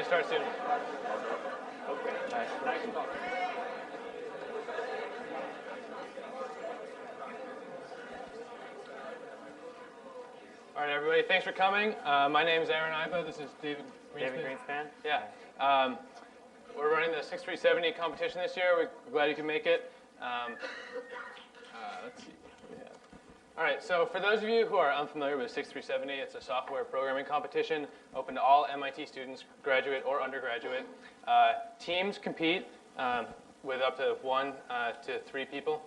start soon. Okay. Nice talk. All right, everybody, thanks for coming. My name is Aaron Iba. This is David Greenspan. David Greenspan? Yeah. We're running the 6370 competition this year. We're glad you can make it. Let's see what we have. All right, so for those of you who are unfamiliar with 6370, it's a software programming competition open to all MIT students, graduate or undergraduate. Teams compete with up to 1 to 3 people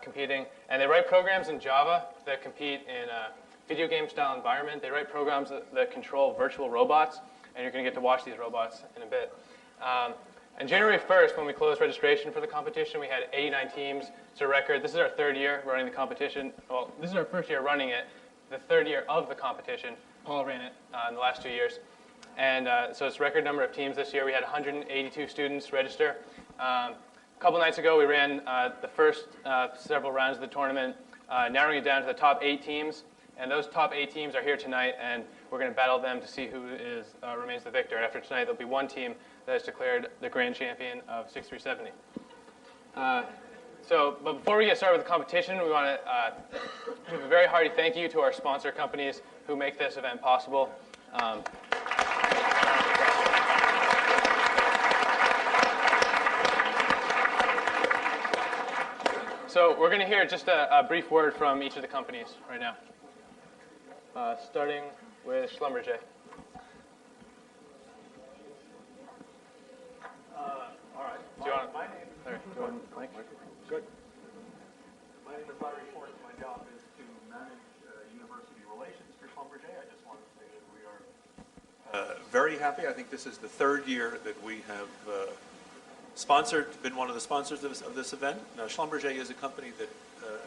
competing, and they write programs in Java that compete in video game style environment. They write programs that control virtual robots, and you're going to get to watch these robots in a bit. On January 1st, when we closed registration for the competition, we had 89 teams. It's a record. This is our 3rd year running the competition. Well, this is our 1st year running it, the 3rd year of the competition. Paul ran it in the last 2 years. And so it's a record number of teams this year. We had 182 students register. A couple nights ago, we ran the first several rounds of the tournament, narrowing it down to the top 8 teams. And those top 8 teams are here tonight, and we're going to battle them to see who remains the victor. And after tonight, there'll be one team that is declared the grand champion of 6370. But before we get started with the competition, we want to give a very hearty thank you to our sponsor companies who make this event possible. So we're going to hear just a brief word from each of the companies right now. Starting with Schlumberger. All right. Do you want my name is Mike? Good. My name is Larry Schwartz. My job is to manage university relations for Schlumberger. I just wanted to say that we are very happy. I think this is the 3rd year that we have been one of the sponsors of this event. Now, Schlumberger is a company that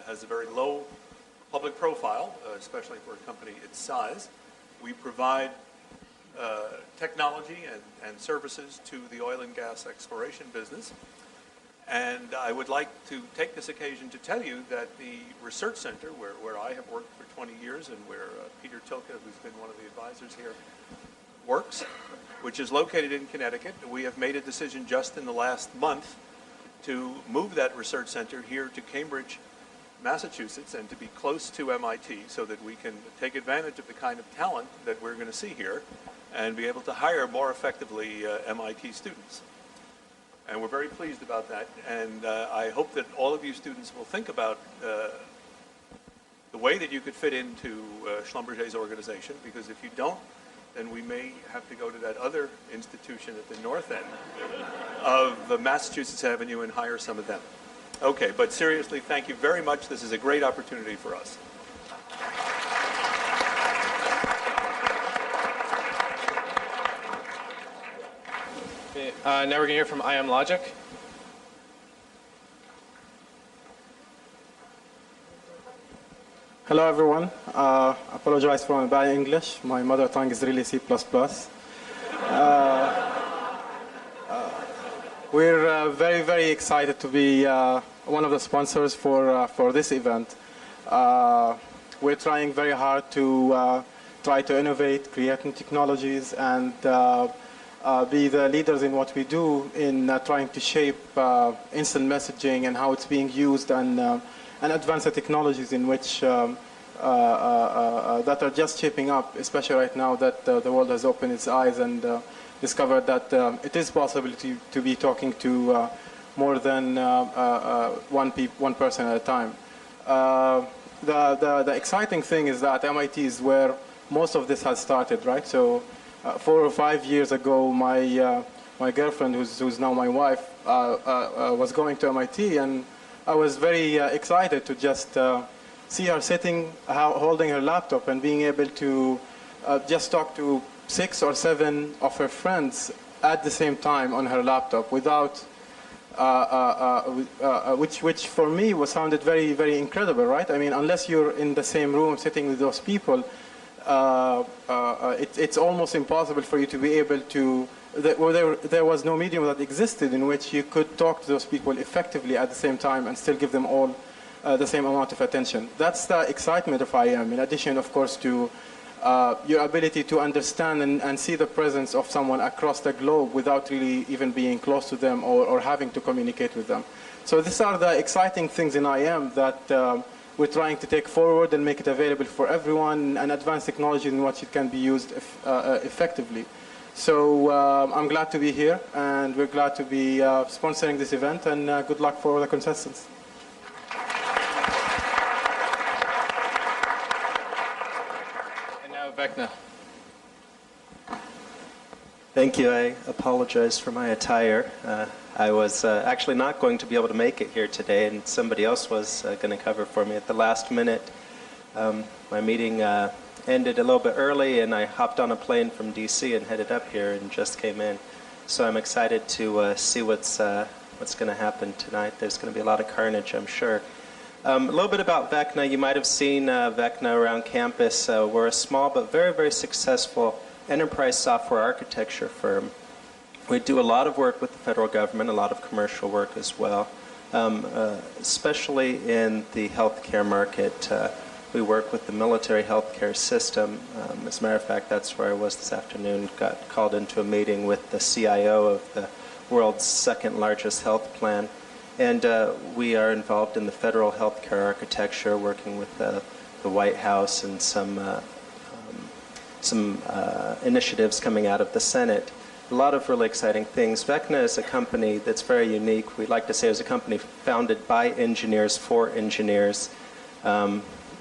has a very low public profile, especially for a company its size. We provide technology and services to the oil and gas exploration business. And I would like to take this occasion to tell you that the research center, where I have worked for 20 years and where Peter Tilke, who's been one of the advisors here, works, which is located in Connecticut. We have made a decision just in the last month to move that research center here to Cambridge, Massachusetts, and to be close to MIT so that we can take advantage of the kind of talent that we're going to see here and be able to hire more effectively MIT students. And we're very pleased about that, and I hope that all of you students will think about the way that you could fit into Schlumberger's organization, because if you don't, then we may have to go to that other institution at the north end of Massachusetts Avenue and hire some of them. Okay, but seriously, thank you very much. This is a great opportunity for us. Okay, now we're going to hear from IM Logic. Hello, everyone. Apologize for my bad English. My mother tongue is really C++. We're very, very excited to be one of the sponsors for this event. We're trying very hard to try to innovate, create new technologies, and be the leaders in what we do in trying to shape instant messaging and how it's being used, and advance the technologies in which that are just shaping up, especially right now that the world has opened its eyes and discovered that it is possible to be talking to more than one person at a time. The exciting thing is that MIT is where most of this has started, right? So 4 or 5 years ago, my girlfriend, who's now my wife, was going to MIT, and I was very excited to just see her sitting, holding her laptop, and being able to just talk to 6 or 7 of her friends at the same time on her laptop, without which for me sounded very, very incredible, right? I mean, unless you're in the same room sitting with those people, it's almost impossible for you to be able to. There was no medium that existed in which you could talk to those people effectively at the same time and still give them all the same amount of attention. That's the excitement of IM, in addition, of course, to your ability to understand and see the presence of someone across the globe without really even being close to them or having to communicate with them. So these are the exciting things in IM that we're trying to take forward and make it available for everyone, and advanced technology in which it can be used effectively. So I'm glad to be here, and we're glad to be sponsoring this event, and good luck for all the contestants. And now Vecna. Thank you. I apologize for my attire. I was actually not going to be able to make it here today, and somebody else was going to cover for me at the last minute. My meeting ended a little bit early, and I hopped on a plane from DC and headed up here and just came in. So I'm excited to see what's going to happen tonight. There's going to be a lot of carnage, I'm sure. A little bit about Vecna. You might have seen Vecna around campus. We're a small but very, very successful enterprise software architecture firm. We do a lot of work with the federal government, a lot of commercial work as well, especially in the healthcare market. We work with the military healthcare system. As a matter of fact, that's where I was this afternoon. Got called into a meeting with the CIO of the world's second largest health plan. And we are involved in the federal healthcare architecture, working with the White House and some initiatives coming out of the Senate. A lot of really exciting things. Vecna is a company that's very unique. We'd like to say it was a company founded by engineers for engineers.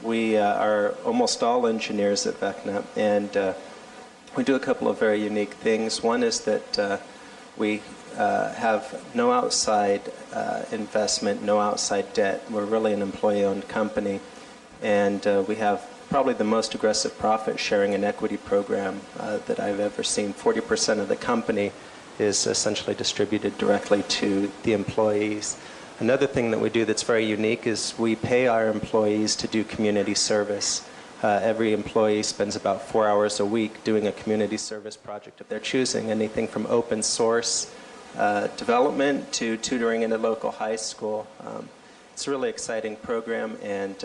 We are almost all engineers at Vecna, and we do a couple of very unique things. One is that we have no outside investment, no outside debt. We're really an employee-owned company, and we have probably the most aggressive profit sharing and equity program that I've ever seen. 40% of the company is essentially distributed directly to the employees. Another thing that we do that's very unique is we pay our employees to do community service. Every employee spends about 4 hours a week doing a community service project of their choosing, anything from open source development to tutoring in a local high school. It's a really exciting program, and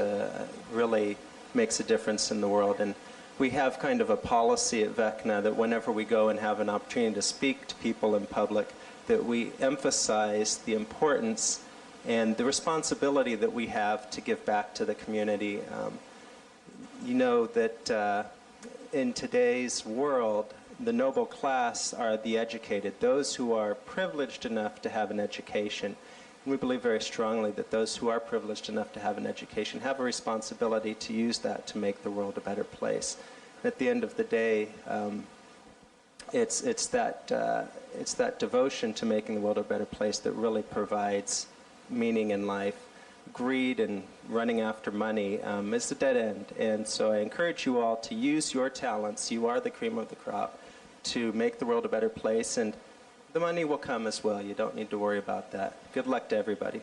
really makes a difference in the world. And we have kind of a policy at Vecna that whenever we go and have an opportunity to speak to people in public, that we emphasize the importance and the responsibility that we have to give back to the community. You know that in today's world, the noble class are the educated, those who are privileged enough to have an education. We believe very strongly that those who are privileged enough to have an education have a responsibility to use that to make the world a better place. And at the end of the day, it's that devotion to making the world a better place that really provides meaning in life. Greed and running after money is a dead end. And so I encourage you all to use your talents. You are the cream of the crop to make the world a better place. And the money will come as well. You don't need to worry about that. Good luck to everybody.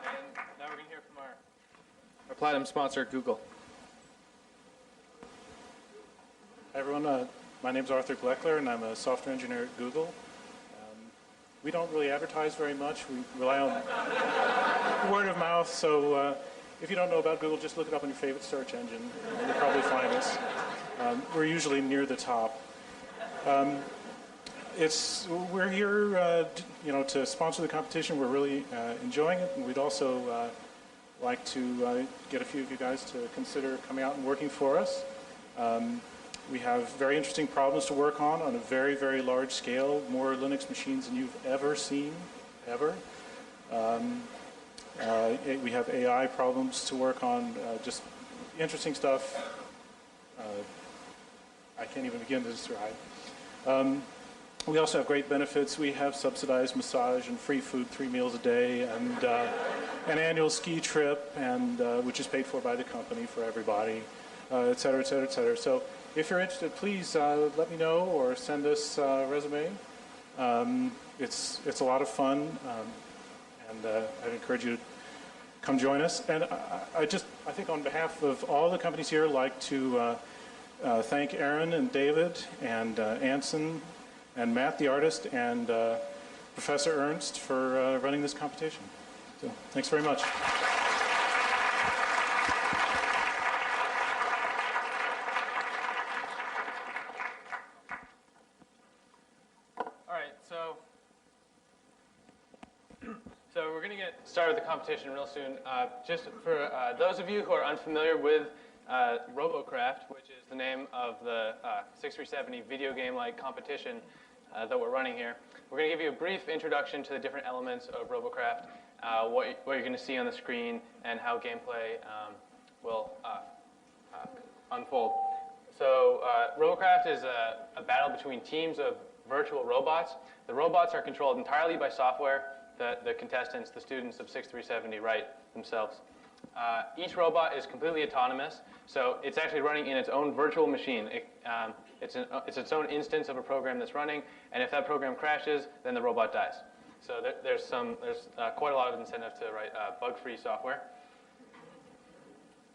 And now we're going to hear from our platinum sponsor, Google. Hi everyone, my name is Arthur Gleckler, and I'm a software engineer at Google. We don't really advertise very much. We rely on word of mouth, so if you don't know about Google, just look it up on your favorite search engine. You'll probably find us. We're usually near the top. We're here, to sponsor the competition. We're really enjoying it, and we'd also like to get a few of you guys to consider coming out and working for us. We have very interesting problems to work on a very, very large scale, more Linux machines than you've ever seen, ever. We have AI problems to work on, just interesting stuff. I can't even begin to describe. We also have great benefits. We have subsidized massage and free food 3 meals a day, and an annual ski trip, and which is paid for by the company for everybody, et cetera, et cetera, et cetera. So if you're interested, please let me know or send us a resume. It's a lot of fun, and I'd encourage you to come join us. And I think on behalf of all the companies here, I'd like to thank Aaron and David and Anson and Matt, the artist, and Professor Ernst for running this competition. So thanks very much. So we're going to get started with the competition real soon. Just for those of you who are unfamiliar with RoboCraft, which is the name of the 6370 video game-like competition that we're running here, we're going to give you a brief introduction to the different elements of RoboCraft, what you're going to see on the screen, and how gameplay will unfold. So RoboCraft is a battle between teams of virtual robots. The robots are controlled entirely by software that the contestants, the students of 6370, write themselves. Each robot is completely autonomous, so it's actually running in its own virtual machine. It's its own instance of a program that's running, and if that program crashes, then the robot dies. So there's quite a lot of incentive to write bug-free software.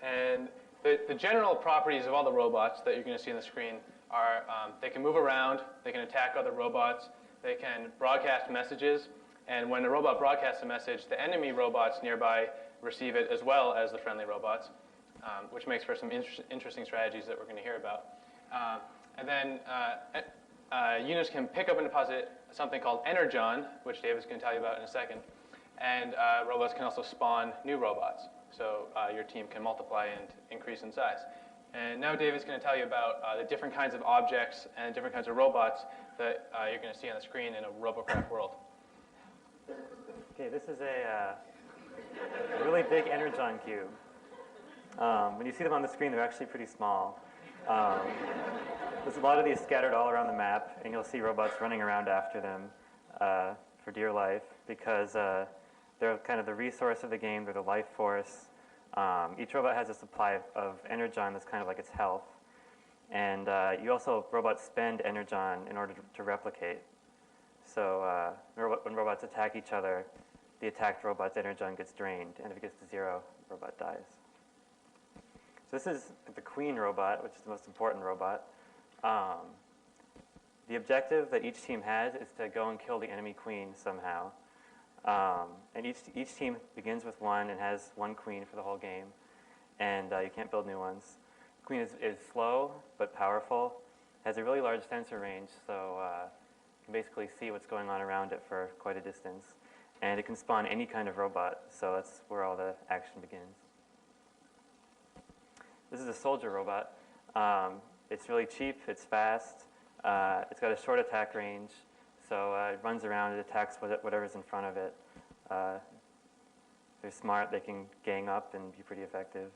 And the general properties of all the robots that you're going to see on the screen are they can move around, they can attack other robots, they can broadcast messages, and when a robot broadcasts a message, the enemy robots nearby receive it as well as the friendly robots, which makes for some interesting strategies that we're going to hear about. And then units can pick up and deposit something called Energon, which David's going to tell you about in a second, and robots can also spawn new robots, so your team can multiply and increase in size. And now David's going to tell you about the different kinds of objects and different kinds of robots that you're going to see on the screen in a RoboCraft world. Okay, this is a really big Energon cube. When you see them on the screen, they're actually pretty small. There's a lot of these scattered all around the map, and you'll see robots running around after them for dear life because they're kind of the resource of the game. They're the life force. Each robot has a supply of Energon that's kind of like its health. And robots spend Energon in order to replicate. So when robots attack each other, the attacked robot's Energon gets drained, and if it gets to 0, the robot dies. So this is the queen robot, which is the most important robot. The objective that each team has is to go and kill the enemy queen somehow. And each team begins with 1 and has 1 queen for the whole game, and you can't build new ones. Queen is slow but powerful, has a really large sensor range, so you can basically see what's going on around it for quite a distance. And it can spawn any kind of robot, so that's where all the action begins. This is a soldier robot. It's really cheap, it's fast, it's got a short attack range, so it runs around, it attacks whatever's in front of it. If they're smart, they can gang up and be pretty effective.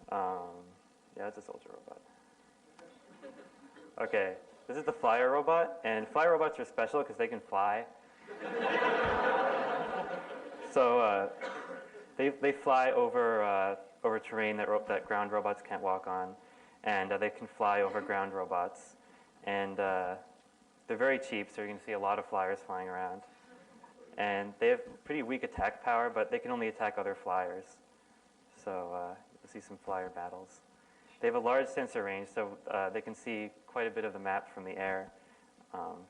Yeah, it's a soldier robot. Okay, this is the flyer robot, and flyer robots are special because they can fly. So they fly over terrain that ground robots can't walk on, and they can fly over ground robots. And they're very cheap, so you're going to see a lot of flyers flying around. And they have pretty weak attack power, but they can only attack other flyers. So you'll see some flyer battles. They have a large sensor range, so they can see quite a bit of the map from the air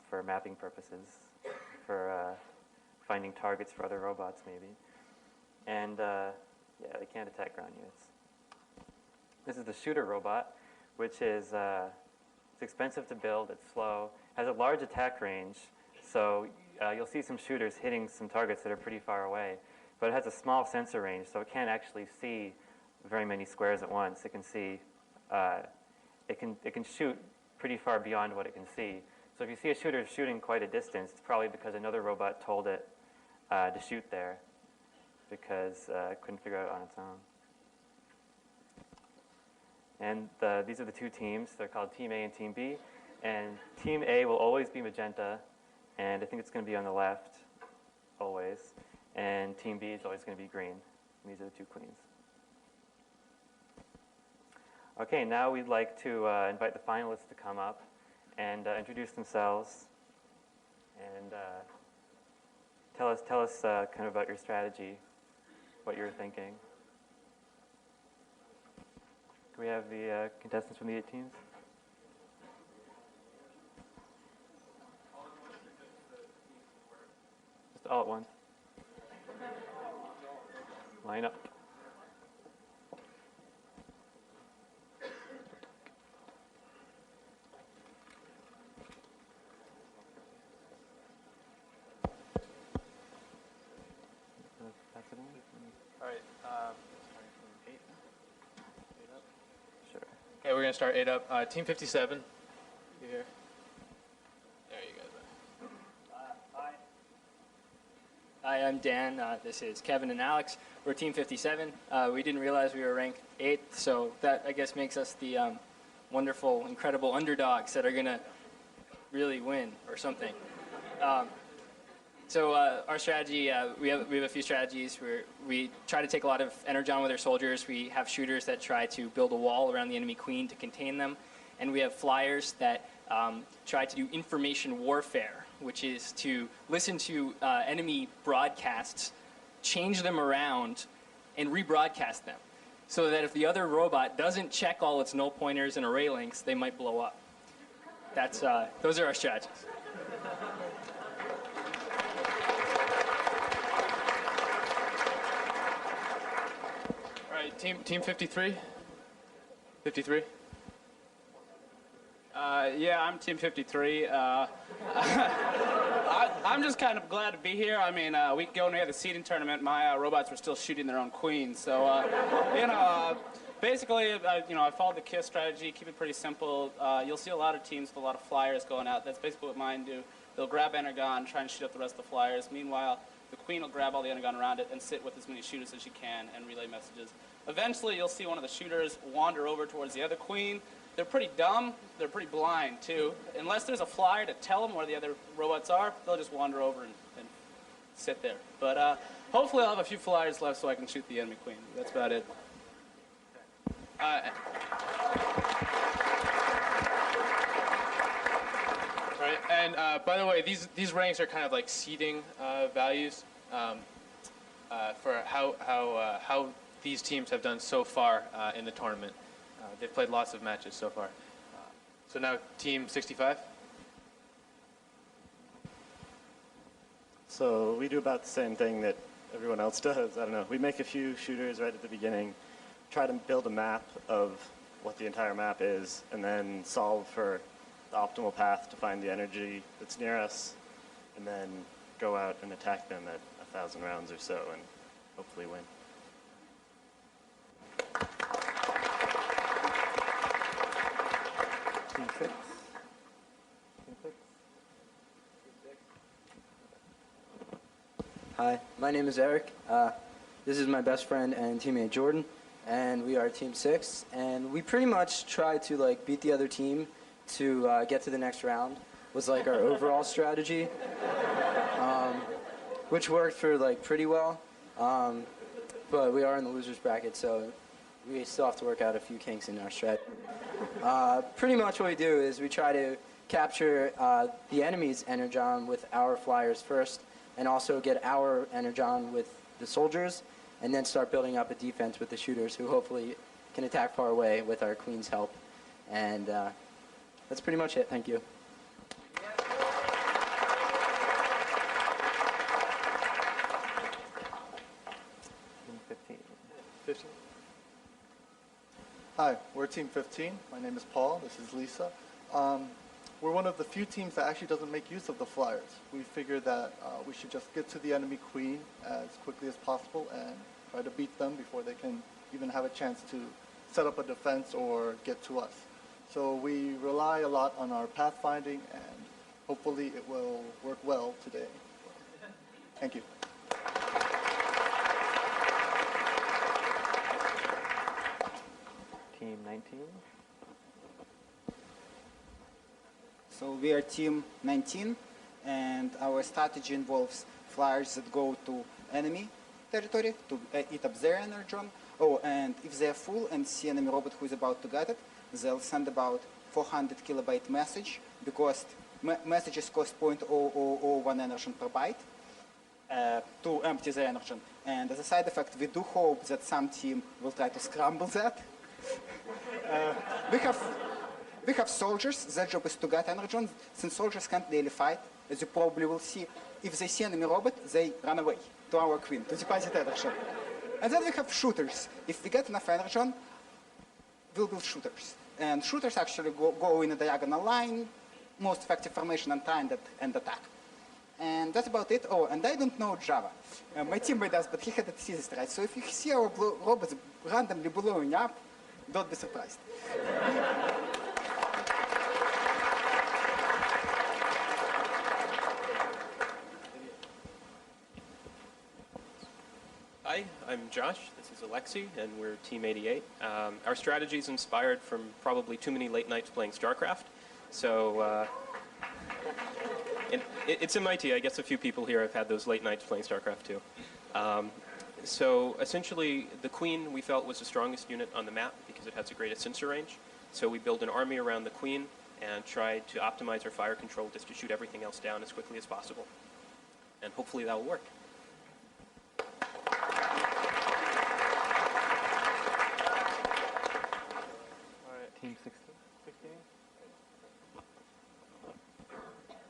for mapping purposes, for finding targets for other robots maybe. And yeah, they can't attack ground units. This is the shooter robot, which is it's expensive to build, it's slow, has a large attack range, so you'll see some shooters hitting some targets that are pretty far away, but it has a small sensor range, so it can't actually see very many squares at once. It can see, it can shoot pretty far beyond what it can see. So if you see a shooter shooting quite a distance, it's probably because another robot told it to shoot there, because it couldn't figure it out on its own. And these are the 2 teams. They're called Team A and Team B. And Team A will always be magenta, and I think it's going to be on the left, always. And Team B is always going to be green. And these are the 2 queens. Okay, now we'd like to invite the finalists to come up and introduce themselves and tell us kind of about your strategy, what you're thinking. Can we have the contestants from the 8 teams? Just all at once. Line up. going to start 8 up. Team 57. You here? There you guys are. Hi, I'm Dan. This is Kevin and Alex. We're Team 57. We didn't realize we were ranked 8th, so that, I guess, makes us the wonderful, incredible underdogs that are going to really win or something. So our strategy, we have a few strategies where we try to take a lot of energon with our soldiers. We have shooters that try to build a wall around the enemy queen to contain them. And we have flyers that try to do information warfare, which is to listen to enemy broadcasts, change them around, and rebroadcast them. So that if the other robot doesn't check all its null pointers and array links, they might blow up. Those are our strategies. All right, team 53. 53. Yeah, I'm Team 53. I'm just kind of glad to be here. I mean, a week ago when we had the seeding tournament, my robots were still shooting their own queens. So, basically, I followed the KISS strategy, keep it pretty simple. You'll see a lot of teams with a lot of flyers going out. That's basically what mine do. They'll grab energon, try and shoot up the rest of the flyers. Meanwhile, the queen will grab all the energon around it and sit with as many shooters as she can and relay messages. Eventually, you'll see one of the shooters wander over towards the other queen. They're pretty dumb. They're pretty blind, too. Unless there's a flyer to tell them where the other robots are, they'll just wander over and sit there. But hopefully I'll have a few flyers left so I can shoot the enemy queen. That's about it. Right, and by the way, these ranks are kind of like seeding values for how these teams have done so far in the tournament. They've played lots of matches so far. So now team 65. So we do about the same thing that everyone else does. I don't know. We make a few shooters right at the beginning, try to build a map of what the entire map is, and then solve for the optimal path to find the energy that's near us, and then go out and attack them at 1,000 rounds or so and hopefully win. Team 6. Hi, my name is Eric. This is my best friend and teammate Jordan, and we are Team 6. And we pretty much try to beat the other team to get to the next round. Was our overall strategy, which worked for pretty well. But we are in the losers bracket, so we still have to work out a few kinks in our strategy. Pretty much what we do is we try to capture the enemy's energon with our flyers first, and also get our energon with the soldiers, and then start building up a defense with the shooters, who hopefully can attack far away with our queen's help. And that's pretty much it. Thank you. Team 15. 15. Hi, we're Team 15. My name is Paul. This is Lisa. We're one of the few teams that actually doesn't make use of the flyers. We figured that we should just get to the enemy queen as quickly as possible and try to beat them before they can even have a chance to set up a defense or get to us. So we rely a lot on our pathfinding, and hopefully it will work well today. Thank you. Team 19. So we are Team 19, and our strategy involves flyers that go to enemy territory to eat up their energon. Oh, and if they're full and see enemy robot who is about to get it, they'll send about 400 kilobyte message, because messages cost 0.0001 energon per byte to empty the energon. And as a side effect, we do hope that some team will try to scramble that. We have soldiers. Their job is to get energon. Since soldiers can't daily fight, as you probably will see, if they see enemy robot, they run away to our queen to deposit energon. And then we have shooters. If we get enough energon, we'll build shooters. And shooters actually go in a diagonal line, most effective formation and try and attack. And that's about it. Oh, and I don't know Java. My teammate does, but he had a thesis, right? So if you see our robots randomly blowing up, Don't be surprised. Hi, I'm Josh. This is Alexi, and we're Team 88. Our strategy is inspired from probably too many late nights playing StarCraft. So it's MIT. I guess a few people here have had those late nights playing StarCraft too. So essentially, the Queen we felt was the strongest unit on the map because it has the greatest sensor range. So we built an army around the Queen and tried to optimize our fire control just to shoot everything else down as quickly as possible. And hopefully that will work. Team 16.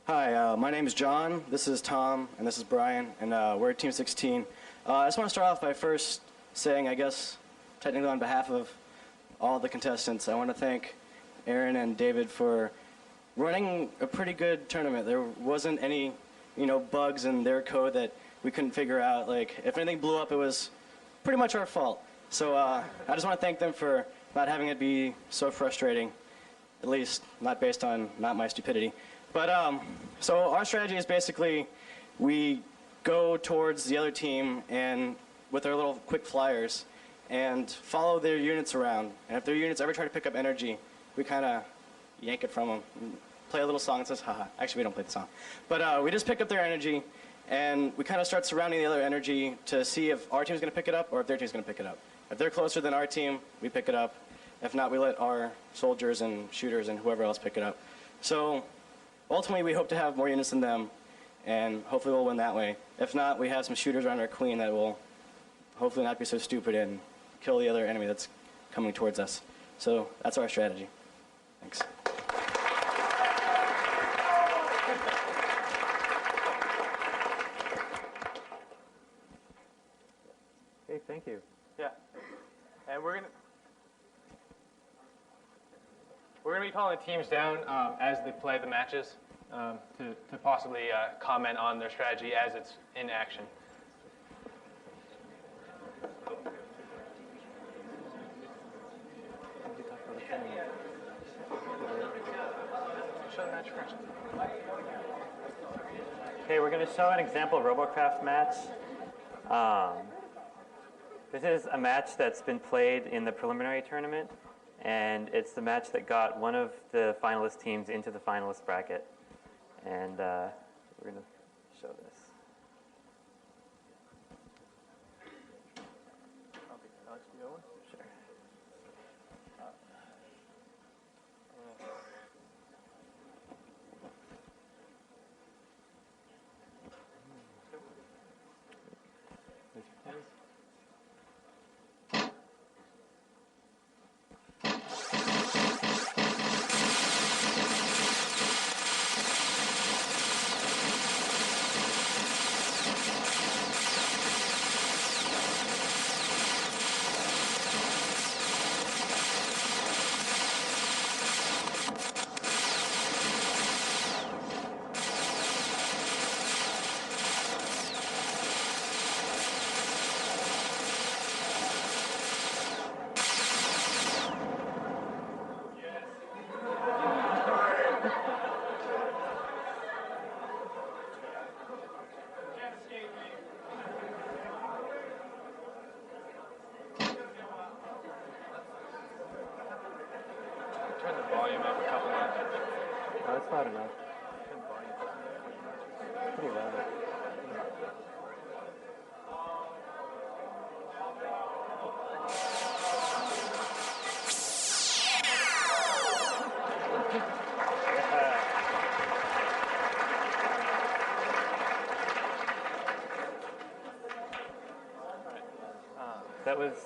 Hi, my name is John, this is Tom, and this is Brian, and we're Team 16. I just want to start off by first saying, I guess, technically on behalf of all the contestants, I want to thank Aaron and David for running a pretty good tournament. There wasn't any, bugs in their code that we couldn't figure out. Like, if anything blew up, it was pretty much our fault. So I just want to thank them for not having it be so frustrating, at least not based on not my stupidity. But so our strategy is basically we go towards the other team and with our little quick flyers and follow their units around. And if their units ever try to pick up energy, we kind of yank it from them. Play a little song that says, haha. Actually, we don't play the song. But we just pick up their energy, and we kind of start surrounding the other energy to see if our team's going to pick it up or if their team's going to pick it up. If they're closer than our team, we pick it up. If not, we let our soldiers and shooters and whoever else pick it up. So ultimately, we hope to have more units than them, and hopefully we'll win that way. If not, we have some shooters around our Queen that will hopefully not be so stupid and kill the other enemy that's coming towards us. So that's our strategy. Thanks. Okay, thank you. Yeah. And we're gonna be calling the teams down as they play the matches to possibly comment on their strategy as it's in action. Show the match first. Okay, we're going to show an example RoboCraft match. This is a match that's been played in the preliminary tournament, and it's the match that got one of the finalist teams into the finalist bracket. And we're going to show this. Sure. Turn the volume up a couple notches. Oh, that's loud enough. Pretty loud.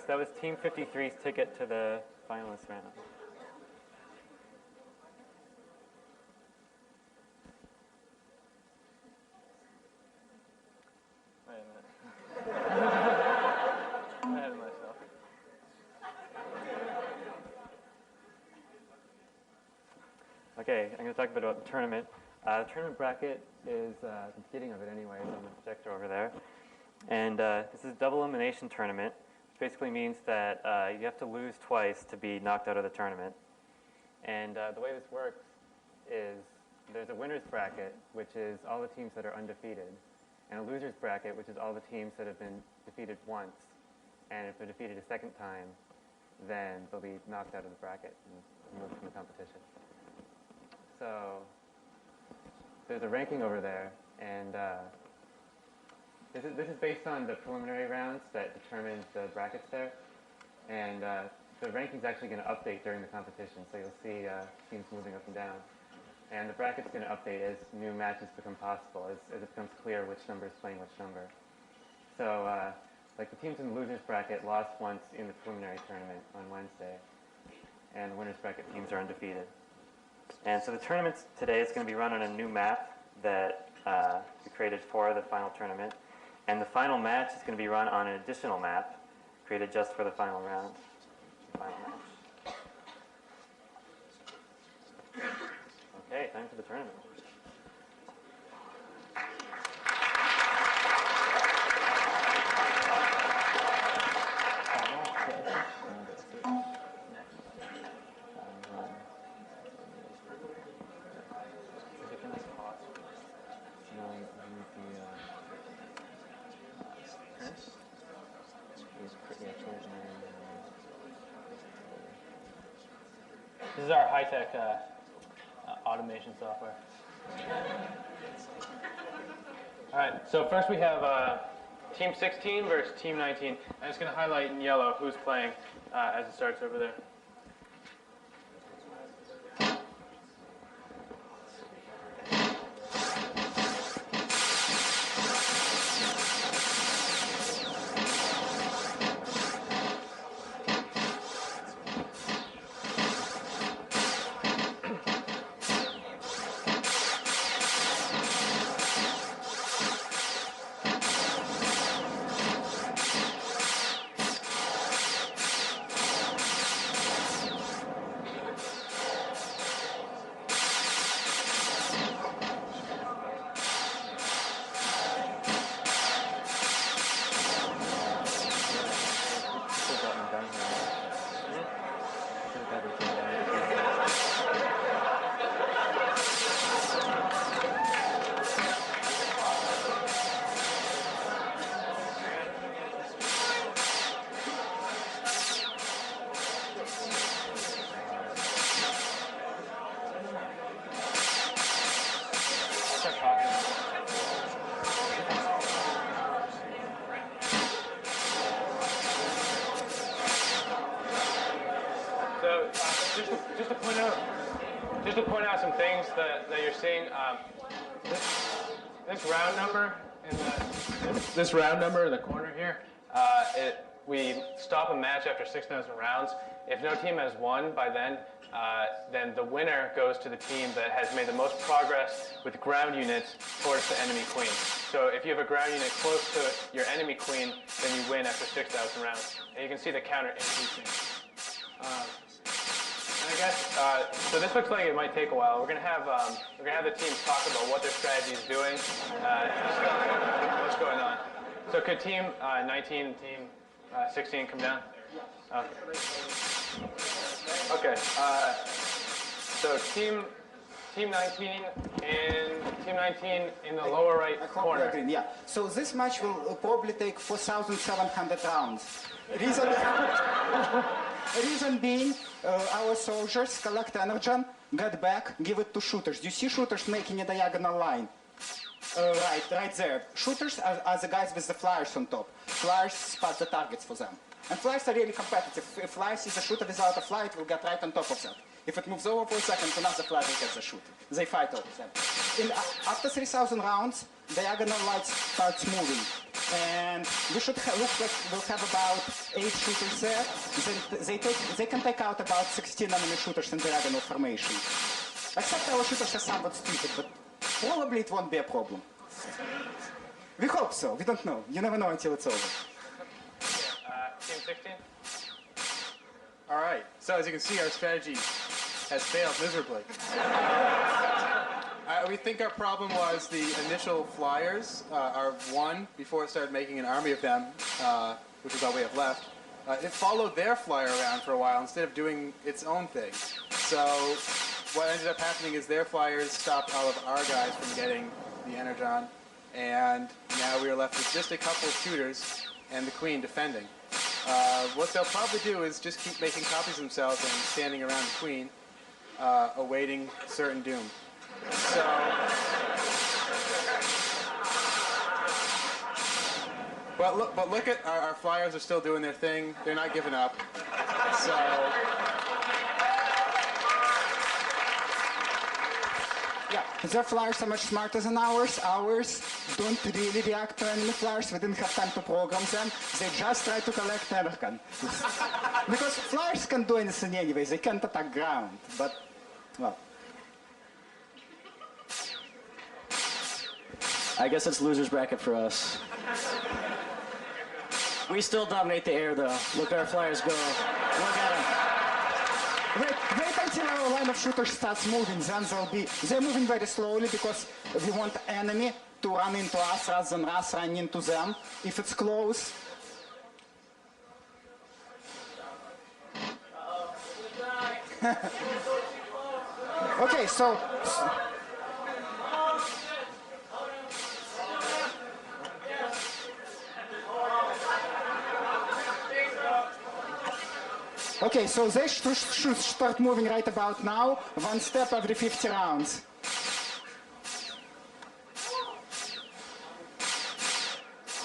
That was Team 53's ticket to the finalist round. Wait a minute. I'm ahead of myself. Okay, I'm going to talk a bit about the tournament. The tournament bracket is the beginning of it anyway, on the projector over there. And this is a double elimination tournament. basically means that you have to lose twice to be knocked out of the tournament. And the way this works is there's a winner's bracket, which is all the teams that are undefeated, and a loser's bracket, which is all the teams that have been defeated once. And if they're defeated a second time, then they'll be knocked out of the bracket and moved from the competition. So there's a ranking over there, and this is based on the preliminary rounds that determine the brackets there. And the ranking's actually going to update during the competition, so you'll see teams moving up and down. And the bracket's going to update as new matches become possible, as it becomes clear which number is playing which number. So, like the teams in the loser's bracket lost once in the preliminary tournament on Wednesday, and the winner's bracket teams are undefeated. And so the tournament today is going to be run on a new map that we created for the final tournament. And the final match is going to be run on an additional map created just for the final round. Final match. Okay, time for the tournament. This is our high-tech automation software. All right, so first we have Team 16 versus Team 19. I'm just going to highlight in yellow who's playing as it starts over there. Just to point out some things that you're seeing. This round number this round number in the corner here, we stop a match after 6,000 rounds. If no team has won by then the winner goes to the team that has made the most progress with ground units towards the enemy queen. So if you have a ground unit close to your enemy queen, then you win after 6,000 rounds. And you can see the counter increasing. I guess so. This looks like it might take a while. We're gonna have the teams talk about what their strategy is doing, what's going on. So could Team 19 and Team 16 come down? Okay. So Team 19 in the lower right corner. Agree, yeah. So this match will probably take 4,700 rounds. Reason being, our soldiers collect energy, get back, give it to shooters. Do you see shooters making a diagonal line? Right there. Shooters are the guys with the flyers on top. Flyers spot the targets for them. And flyers are really competitive. If flyer sees a shooter without a flyer, it will get right on top of that. If it moves over for a second, another flyer will get the shooter. They fight over them. After 3,000 rounds, diagonal lights starts moving. And we should look like we'll have about 8 shooters there. They can take out about 16 enemy shooters in diagonal formation. Except our shooters are somewhat stupid, but probably it won't be a problem. We hope so. We don't know. You never know until it's over. Team 16? All right. So as you can see, our strategy has failed miserably. We think our problem was the initial flyers are one before it started making an army of them, which is all we have left. it followed their flyer around for a while instead of doing its own thing. So what ended up happening is their flyers stopped all of our guys from getting the Energon, and now we are left with just a couple of shooters and the Queen defending. What they'll probably do is just keep making copies of themselves and standing around the Queen, awaiting certain doom. So, but look at our flyers are still doing their thing. They're not giving up. So. Yeah, their flyers are much smarter than ours. Ours don't really react to enemy flyers. We didn't have time to program them. They just try to collect Energon. Because flyers can do anything anyway. They can't attack ground. But, well. I guess it's loser's bracket for us. We still dominate the air, though. Look at our flyers go. Look at them. Wait until our line of shooters starts moving, then they're moving very slowly because we want enemy to run into us rather than us running into them. If it's close. Okay, so. Okay, so they should start moving right about now, one step every 50 rounds.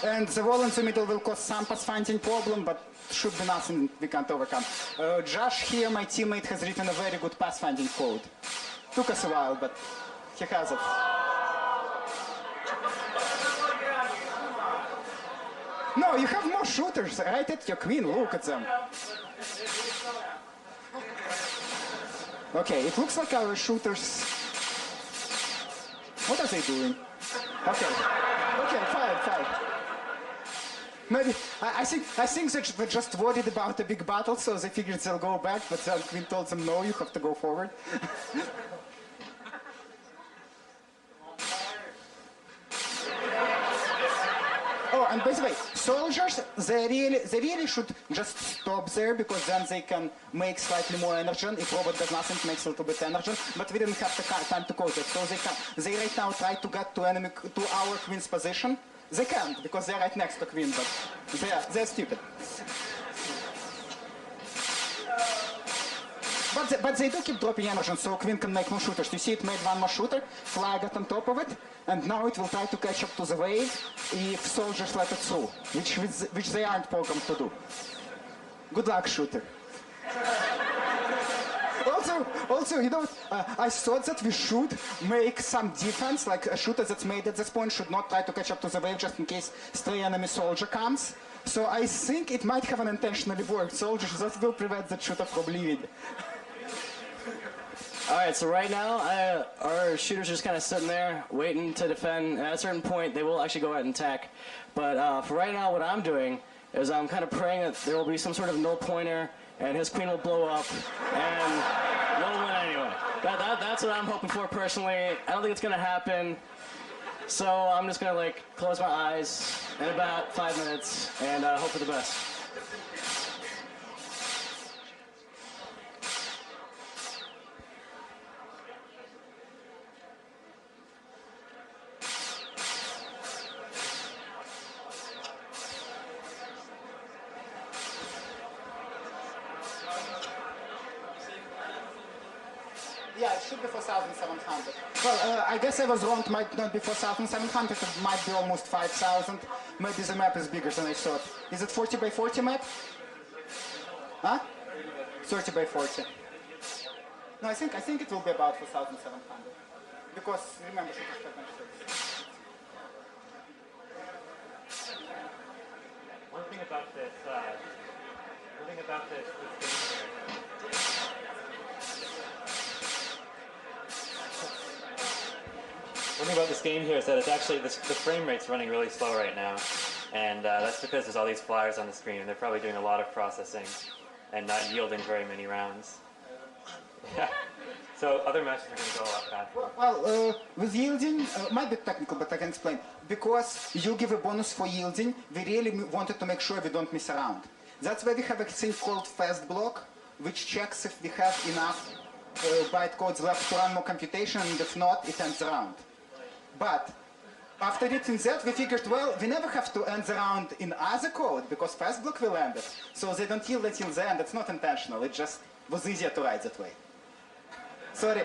And the wall in the middle will cause some pathfinding problem, but should be nothing we can't overcome. Josh here, my teammate, has written a very good pathfinding code. Took us a while, but he has it. No, you have more shooters right at your Queen, look at them. Okay, it looks like our shooters... What are they doing? Okay, fine. Maybe, I think they're just worried about a big battle, so they figured they'll go back, but then Queen told them, no, you have to go forward. Oh, and by the way, soldiers, they really should just stop there because then they can make slightly more energy. If robot does nothing, it makes a little bit energy. But we didn't have the time to code it, so they right now try to get to our Queen's position. They can't because they're right next to Queen, but they're stupid. But they do keep dropping energy, so Queen can make more shooters. You see, it made one more shooter, fly got on top of it, and now it will try to catch up to the wave if soldiers let it through, which they aren't programmed to do. Good luck, shooter. Also, you know, I thought that we should make some defense, like a shooter that's made at this point should not try to catch up to the wave just in case stray enemy soldier comes. So I think it might have unintentionally worked. Soldiers that will prevent the shooter from leaving. All right, so right now, our shooters are just kind of sitting there, waiting to defend. At a certain point, they will actually go out and attack. But for right now, what I'm doing is I'm kind of praying that there will be some sort of no-pointer, and his Queen will blow up, and we'll win anyway. That's what I'm hoping for personally. I don't think it's going to happen. So I'm just going to, like, close my eyes in about 5 minutes and hope for the best. Yeah, it should be 4,700. Well, I guess I was wrong. It might not be 4,700. It might be almost 5,000. Maybe the map is bigger than I thought. Is it 40 by 40 map? Huh? 30 by 40. No, I think it will be about 4,700. Because remember, it's 7.6. One thing about this game here. One thing about this game here is that it's actually, the frame rate's running really slow right now. And that's because there's all these flyers on the screen, and they're probably doing a lot of processing and not yielding very many rounds. Yeah. So other matches are going to go a lot faster. Well, with yielding, might be technical, but I can explain. Because you give a bonus for yielding, we really wanted to make sure we don't miss a round. That's why we have a thing called fast block, which checks if we have enough bytecodes left to run more computation, and if not, it ends the round. But after reading that, we figured, well, we never have to end the round in other code because fast block will end it. So they don't yield until the end. It's not intentional. It just was easier to write that way. Sorry.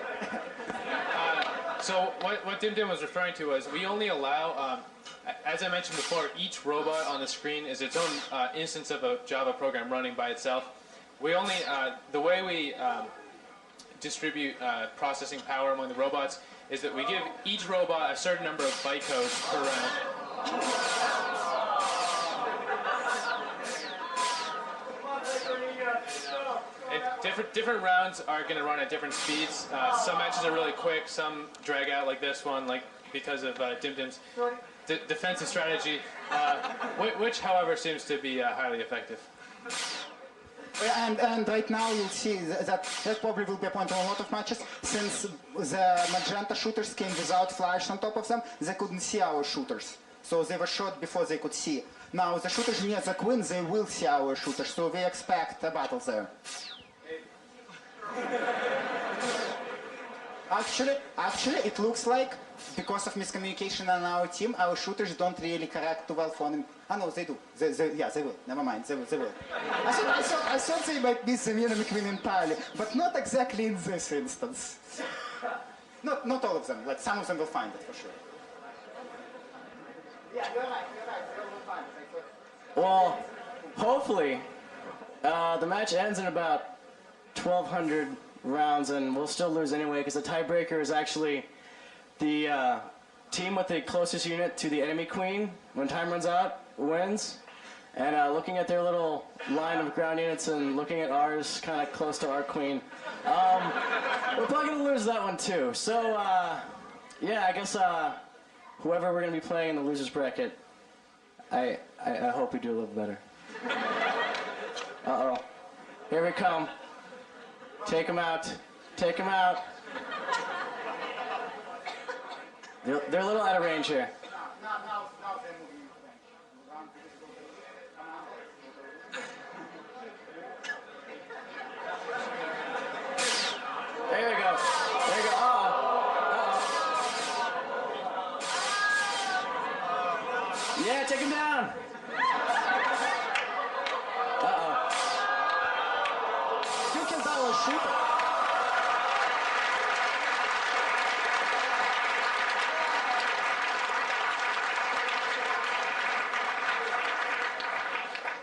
So what Dim was referring to was we only allow, as I mentioned before, each robot on the screen is its own instance of a Java program running by itself. We only, the way we distribute processing power among the robots is that we give each robot a certain number of bytecodes per round. And different rounds are going to run at different speeds. Some matches are really quick, some drag out like this one, like because of Dim's defensive strategy, which, however, seems to be highly effective. And right now you'll see that probably will be a point on a lot of matches. Since the magenta shooters came without flash on top of them, they couldn't see our shooters. So they were shot before they could see. Now the shooters near the queen, they will see our shooters, so we expect a battle there. Actually, it looks like, because of miscommunication on our team, our shooters don't really correct too well for them. Ah, no, they do. Yeah, they will. Never mind, they will. I thought they might be the enemy queen entirely, but not exactly in this instance. Not all of them. Like, some of them will find it, for sure. Yeah, you're right. They will find it. Well, hopefully, the match ends in about 1,200 rounds, and we'll still lose anyway, because the tiebreaker is actually the team with the closest unit to the enemy queen. When time runs out, wins. And looking at their little line of ground units and looking at ours kind of close to our queen, we're probably going to lose that one too. So, yeah, I guess whoever we're going to be playing in the losers bracket, I hope we do a little better. Uh-oh. Here we come. Take them out. Take them out. They're a little out of range here. There we go. There we go. Yeah, take him down. You can battle a shooter.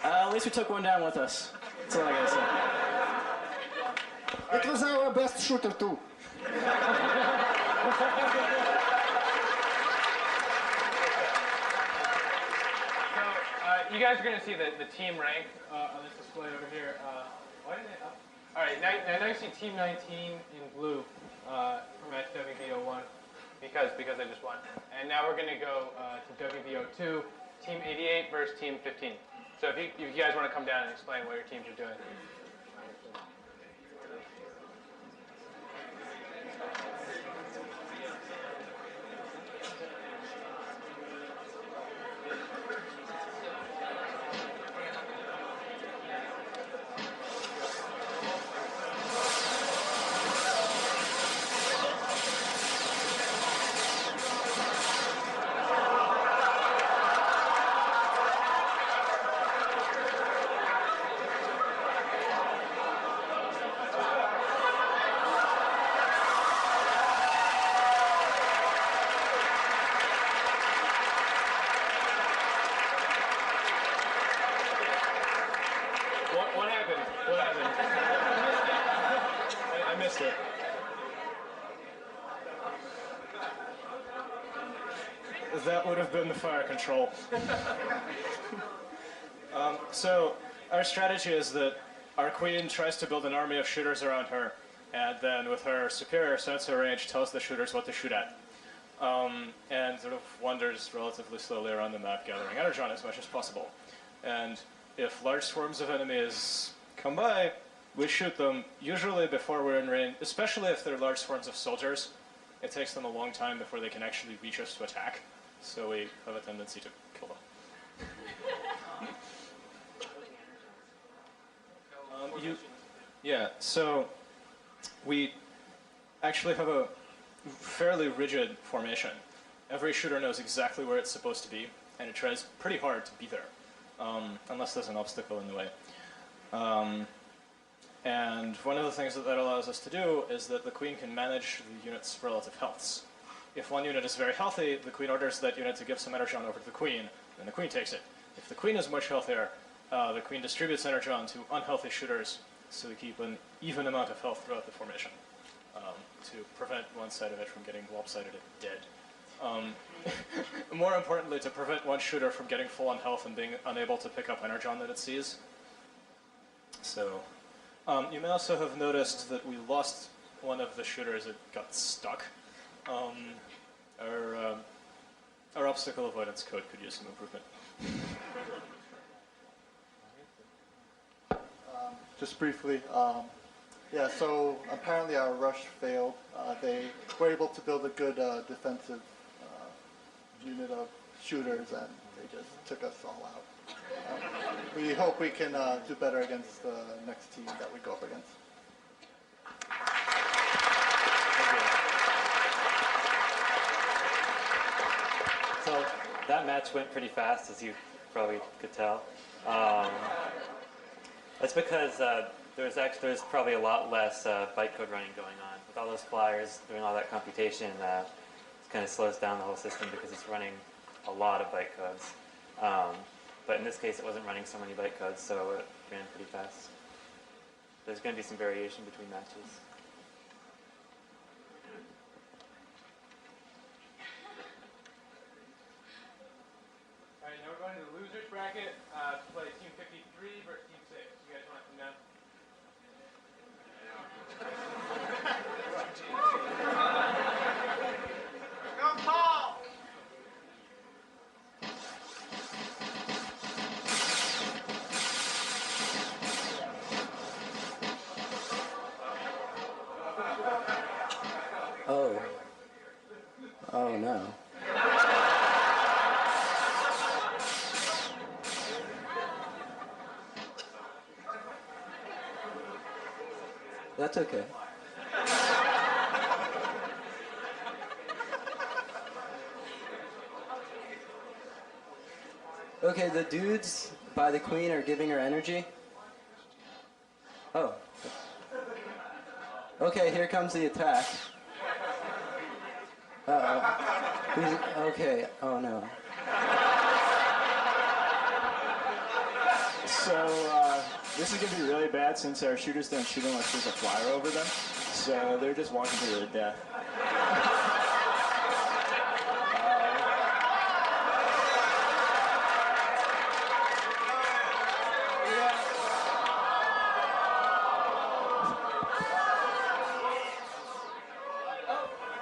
At least we took one down with us. That's all I gotta say. It was our best shooter too. So you guys are going to see the team rank on this display over here. Why didn't it up? All right, now you see Team 19 in blue from WBO1 because they just won. And now we're going to go to WBO2, Team 88 versus Team 15. So if you guys want to come down and explain what your teams are doing. That would have been the fire control. So our strategy is that our queen tries to build an army of shooters around her, and then with her superior sensor range tells the shooters what to shoot at, and sort of wanders relatively slowly around the map gathering energon as much as possible. And if large swarms of enemies come by, we shoot them, usually before we're in range, especially if they're large swarms of soldiers. It takes them a long time before they can actually reach us to attack. So we have a tendency to kill them. Yeah, so we actually have a fairly rigid formation. Every shooter knows exactly where it's supposed to be, and it tries pretty hard to be there, unless there's an obstacle in the way. And one of the things that allows us to do is that the queen can manage the unit's relative healths. If one unit is very healthy, the queen orders that unit to give some energon over to the queen, then the queen takes it. If the queen is much healthier, the queen distributes energon to unhealthy shooters, so we keep an even amount of health throughout the formation to prevent one side of it from getting lopsided and dead. More importantly, to prevent one shooter from getting full on health and being unable to pick up energon that it sees. So, you may also have noticed that we lost one of the shooters. It got stuck. Our obstacle avoidance code could use some improvement. Just briefly, yeah, so apparently our rush failed. They were able to build a good defensive unit of shooters, and they just took us all out. We hope we can do better against the next team that we go up against. So that match went pretty fast, as you probably could tell. That's because there's probably a lot less bytecode running going on. With all those flyers doing all that computation, it kind of slows down the whole system because it's running a lot of bytecodes. But in this case, it wasn't running so many bytecodes, so it ran pretty fast. There's going to be some variation between matches. All right, now we're going to the losers bracket to play Team 53 versus Team 6. You guys want to come down? Go, Paul! Oh. Oh no. That's okay. Okay, the dudes by the queen are giving her energy. Oh. Okay, here comes the attack. Uh-oh. Okay, oh no. So, this is going to be really bad since our shooters don't shoot unless there's a flyer over them. So, they're just walking to their death.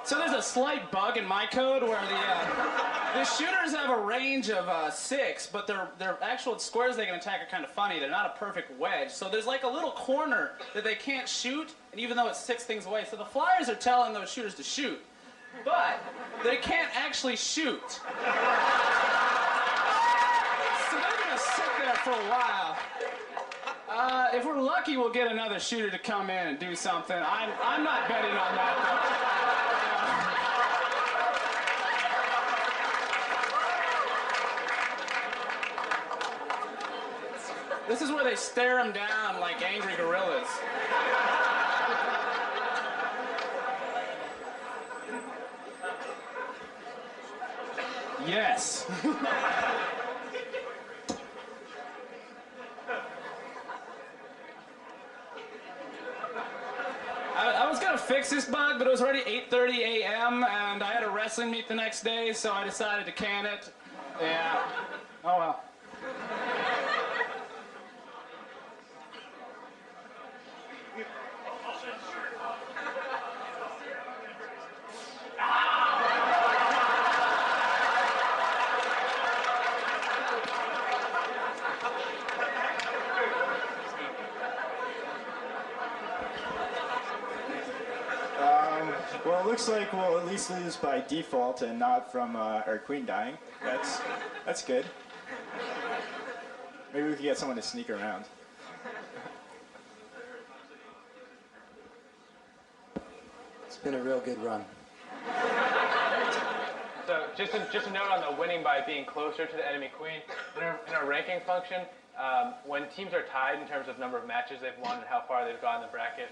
So there's a slight bug in my code where the shooters have a range of 6, but their actual squares they can attack are kind of funny. They're not a perfect wedge. So there's like a little corner that they can't shoot, and even though it's 6 things away. So the flyers are telling those shooters to shoot, but they can't actually shoot. So they're going to sit there for a while. If we're lucky, we'll get another shooter to come in and do something. I'm not betting on that, though. This is where they stare them down like angry gorillas. Yes. I was gonna fix this bug, but it was already 8:30 a.m. and I had a wrestling meet the next day, so I decided to can it. Yeah. Oh well. Well, it looks like we'll at least lose by default and not from our queen dying. That's good. Maybe we could get someone to sneak around. It's been a real good run. So just a note on the winning by being closer to the enemy queen. In our ranking function, when teams are tied in terms of number of matches they've won and how far they've gone in the bracket,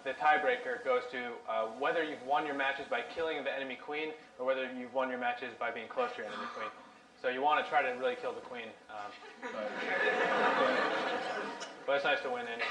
the tiebreaker goes to whether you've won your matches by killing the enemy queen or whether you've won your matches by being close to your enemy queen. So you want to try to really kill the queen, but it's nice to win anyway.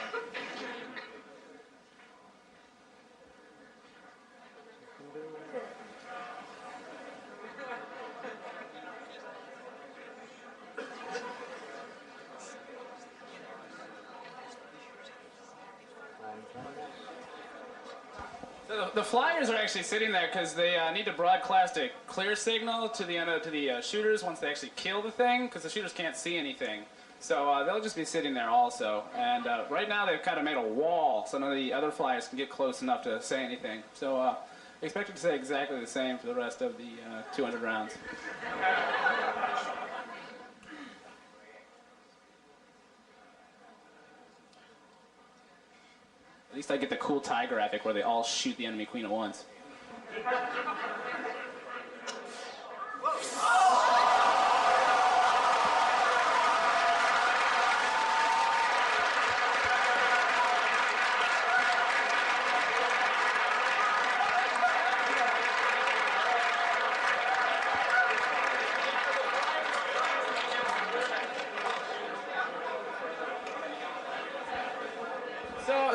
So the flyers are actually sitting there because they need to broadcast a clear signal to the shooters once they actually kill the thing, because the shooters can't see anything. So they'll just be sitting there also. And right now they've kind of made a wall so none of the other flyers can get close enough to say anything. So expect it to say exactly the same for the rest of the 200 rounds. At least I get the cool tie graphic where they all shoot the enemy queen at once.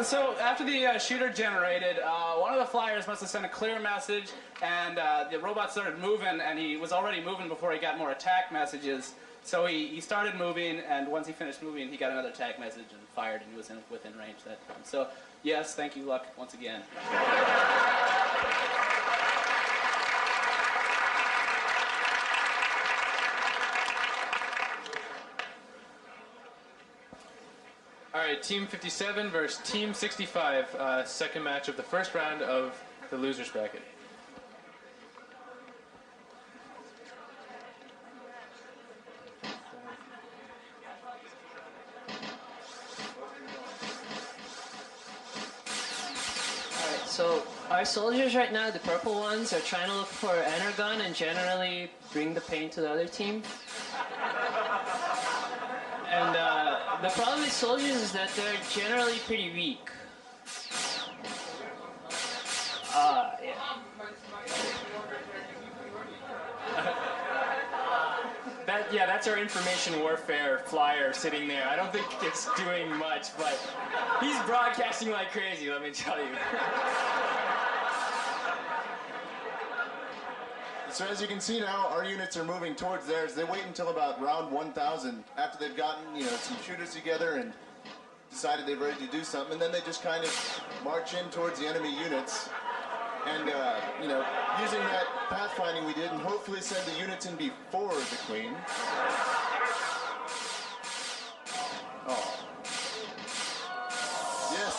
So after the shooter generated, one of the flyers must have sent a clear message, and the robot started moving, and he was already moving before he got more attack messages. So he started moving, and once he finished moving, he got another attack message and fired, and he was within range that time. So yes, thank you, Luck, once again. All right, Team 57 versus Team 65, second match of the first round of the losers bracket. Alright, so our soldiers right now, the purple ones, are trying to look for energon and generally bring the pain to the other team. And the problem with soldiers is that they're generally pretty weak. Yeah. That's our information warfare flyer sitting there. I don't think it's doing much, but he's broadcasting like crazy, let me tell you. So as you can see now, our units are moving towards theirs. They wait until about round 1,000 after they've gotten, some shooters together and decided they're ready to do something, and then they just kind of march in towards the enemy units and, using that pathfinding we did and hopefully send the units in before the queen. Oh. Yes.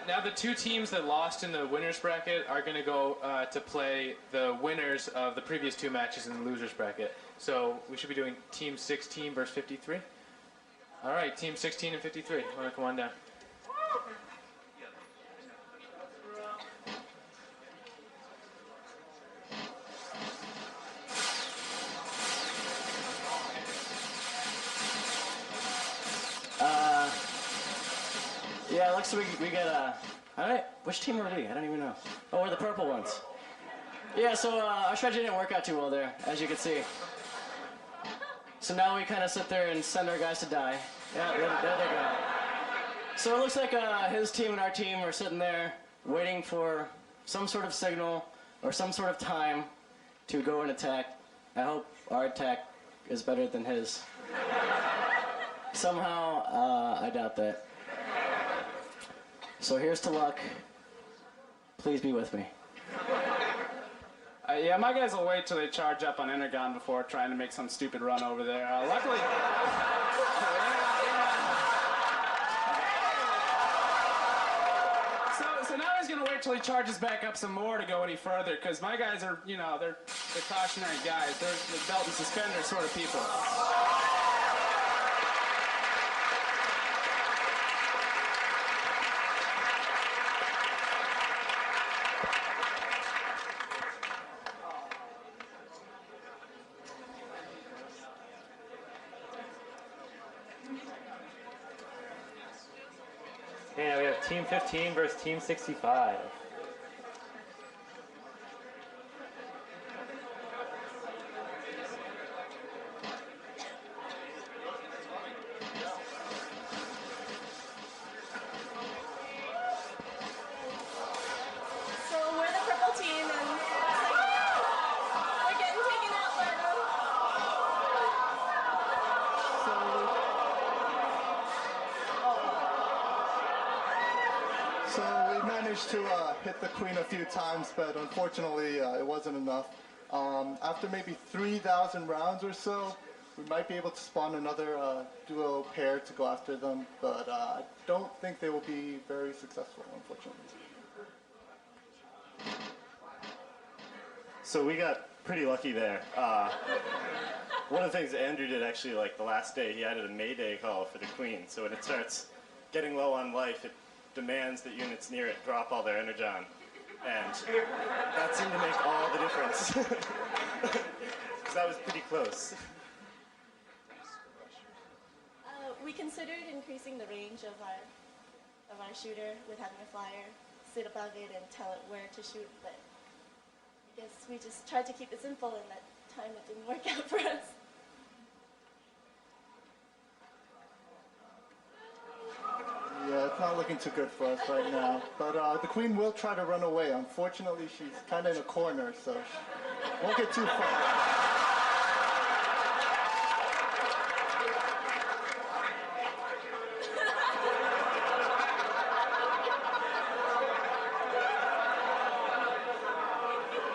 Now the two teams that lost in the winners bracket are going to go to play the winners of the previous two matches in the losers bracket. So we should be doing Team 16 versus 53. All right, Team 16 and 53. Want to come on down? Yeah, it looks like we got all right, which team are we? I don't even know. Oh, we're the purple ones. Yeah, so our strategy didn't work out too well there, as you can see. So now we kind of sit there and send our guys to die. Yeah, there they go. So it looks like his team and our team are sitting there waiting for some sort of signal or some sort of time to go and attack. I hope our attack is better than his. Somehow, I doubt that. So here's to luck. Please be with me. Yeah, my guys will wait till they charge up on Energon before trying to make some stupid run over there. Luckily... wait till he charges back up some more to go any further, because my guys are, you know, they're cautionary guys. They're the belt and suspenders sort of people. Okay, now we have Team 15 versus Team 65. So we're the purple team, and we're getting taken out by them. So we managed to hit the queen a few times, but unfortunately it wasn't enough. After maybe 3,000 rounds or so, we might be able to spawn another duo pair to go after them, but I don't think they will be very successful, unfortunately. So we got pretty lucky there. One of the things Andrew did actually, like the last day, he added a Mayday call for the queen. So when it starts getting low on life, it demands that units near it drop all their energon. And that seemed to make all the difference. Because that was pretty close. We considered increasing the range of our shooter with having a flyer sit above it and tell it where to shoot, but I guess we just tried to keep it simple, and that time it didn't work out for us. Yeah, it's not looking too good for us right now. But the queen will try to run away. Unfortunately, she's kind of in a corner, so she won't get too far.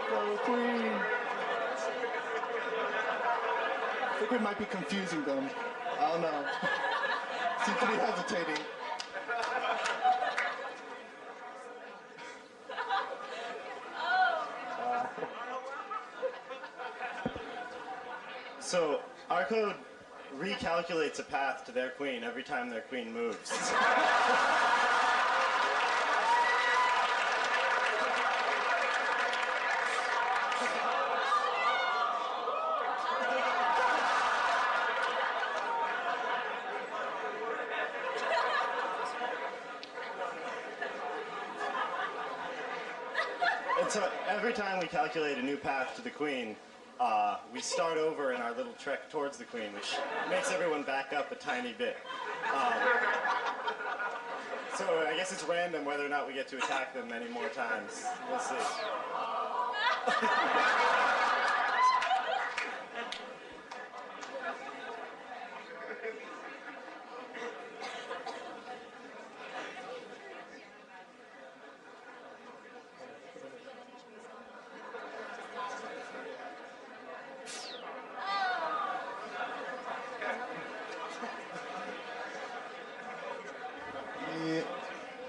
Go, queen! I think we might be confusing them. I don't know. Seems to be hesitating. So our code recalculates a path to their queen every time their queen moves. And so every time we calculate a new path to the queen, we start over in our little trek towards the queen, which makes everyone back up a tiny bit. So I guess it's random whether or not we get to attack them many more times. We'll see.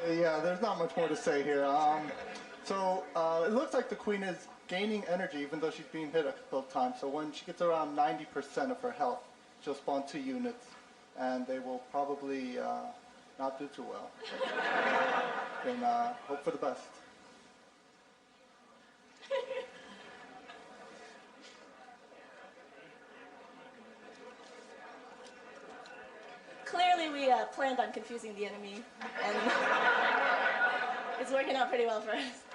Yeah, there's not much more to say here. So it looks like the queen is gaining energy even though she's being hit a couple of times. So when she gets around 90% of her health, she'll spawn 2 units, and they will probably not do too well. And hope for the best. Clearly, we planned on confusing the enemy, and it's working out pretty well for us.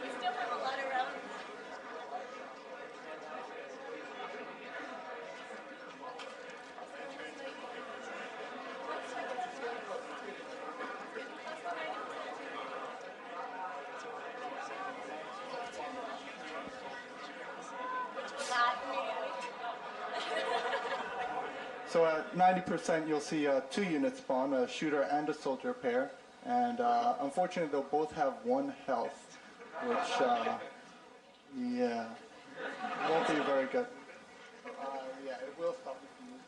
We still have a lot of rounds. So at 90%, you'll see 2 units spawn, a shooter and a soldier pair. And unfortunately, they'll both have 1 health, which, yeah, won't be very good. Yeah, it will stop you from moving.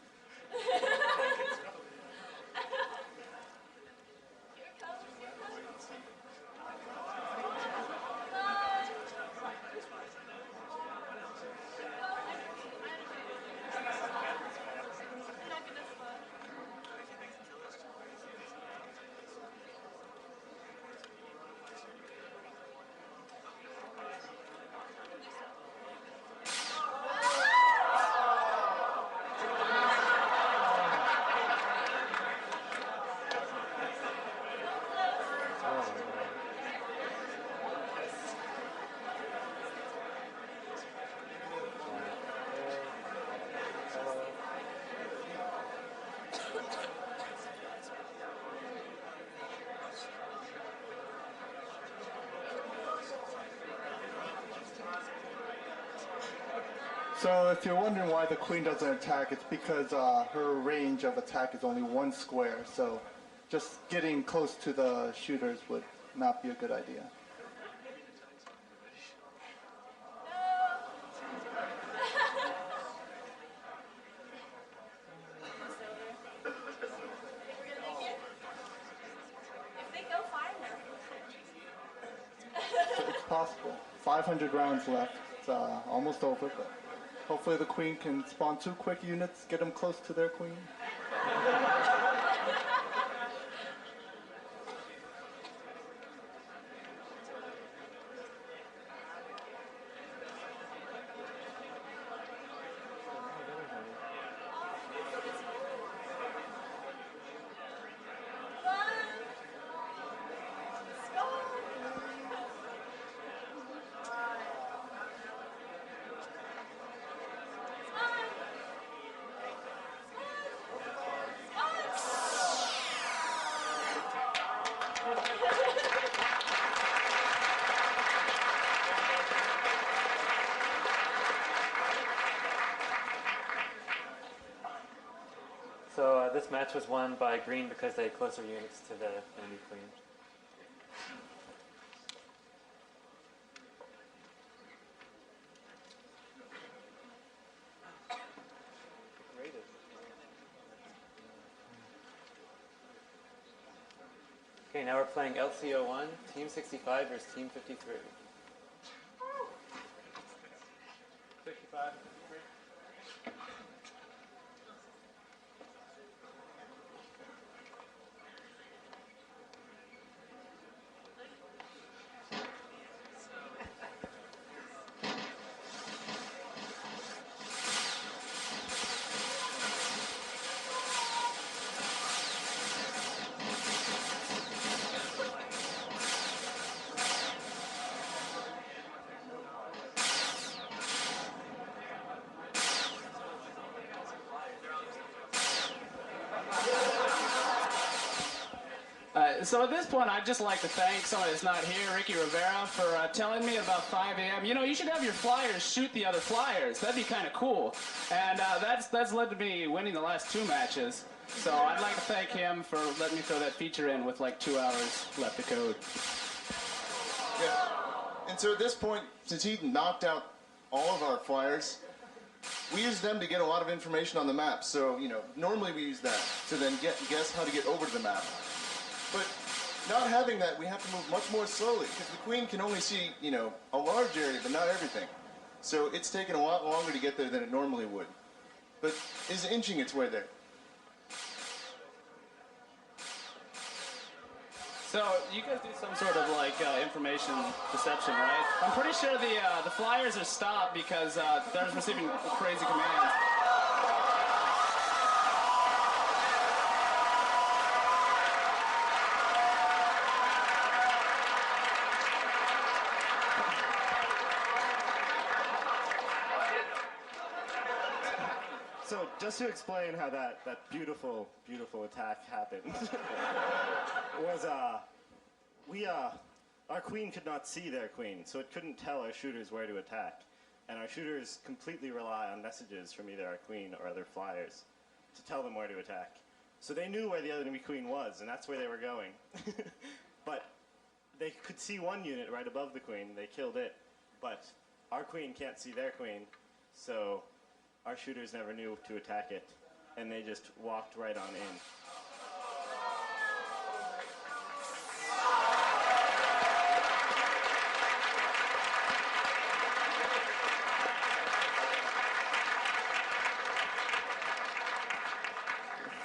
So if you're wondering why the queen doesn't attack, it's because her range of attack is only 1 square. So just getting close to the shooters would not be a good idea. It's possible. 500 rounds left. It's almost over, but hopefully the queen can spawn 2 quick units, get them close to their queen. So this match was won by green because they had closer units to the enemy queen. Okay, now we're playing LCO1, Team 65 versus Team 53. 65. So at this point, I'd just like to thank somebody that's not here, Ricky Rivera, for telling me about 5 a.m. You know, you should have your flyers shoot the other flyers. That'd be kind of cool. And that's led to me winning the last 2 matches. So I'd like to thank him for letting me throw that feature in with like 2 hours left to code. Yeah. And so at this point, since he knocked out all of our flyers, we use them to get a lot of information on the map. So, you know, normally we use that to then guess how to get over to the map. But not having that, we have to move much more slowly because the queen can only see, you know, a large area, but not everything. So it's taken a lot longer to get there than it normally would. But is inching its way there. So you guys do some sort of like information deception, right? I'm pretty sure the flyers are stopped because they're receiving crazy commands. So just to explain how that beautiful, beautiful attack happened, was our queen could not see their queen, so it couldn't tell our shooters where to attack. And our shooters completely rely on messages from either our queen or other flyers. to tell them where to attack. So they knew where the enemy queen was, and that's where they were going. But they could see one unit right above the queen. They killed it. But our queen can't see their queen, so our shooters never knew to attack it, and they just walked right on in.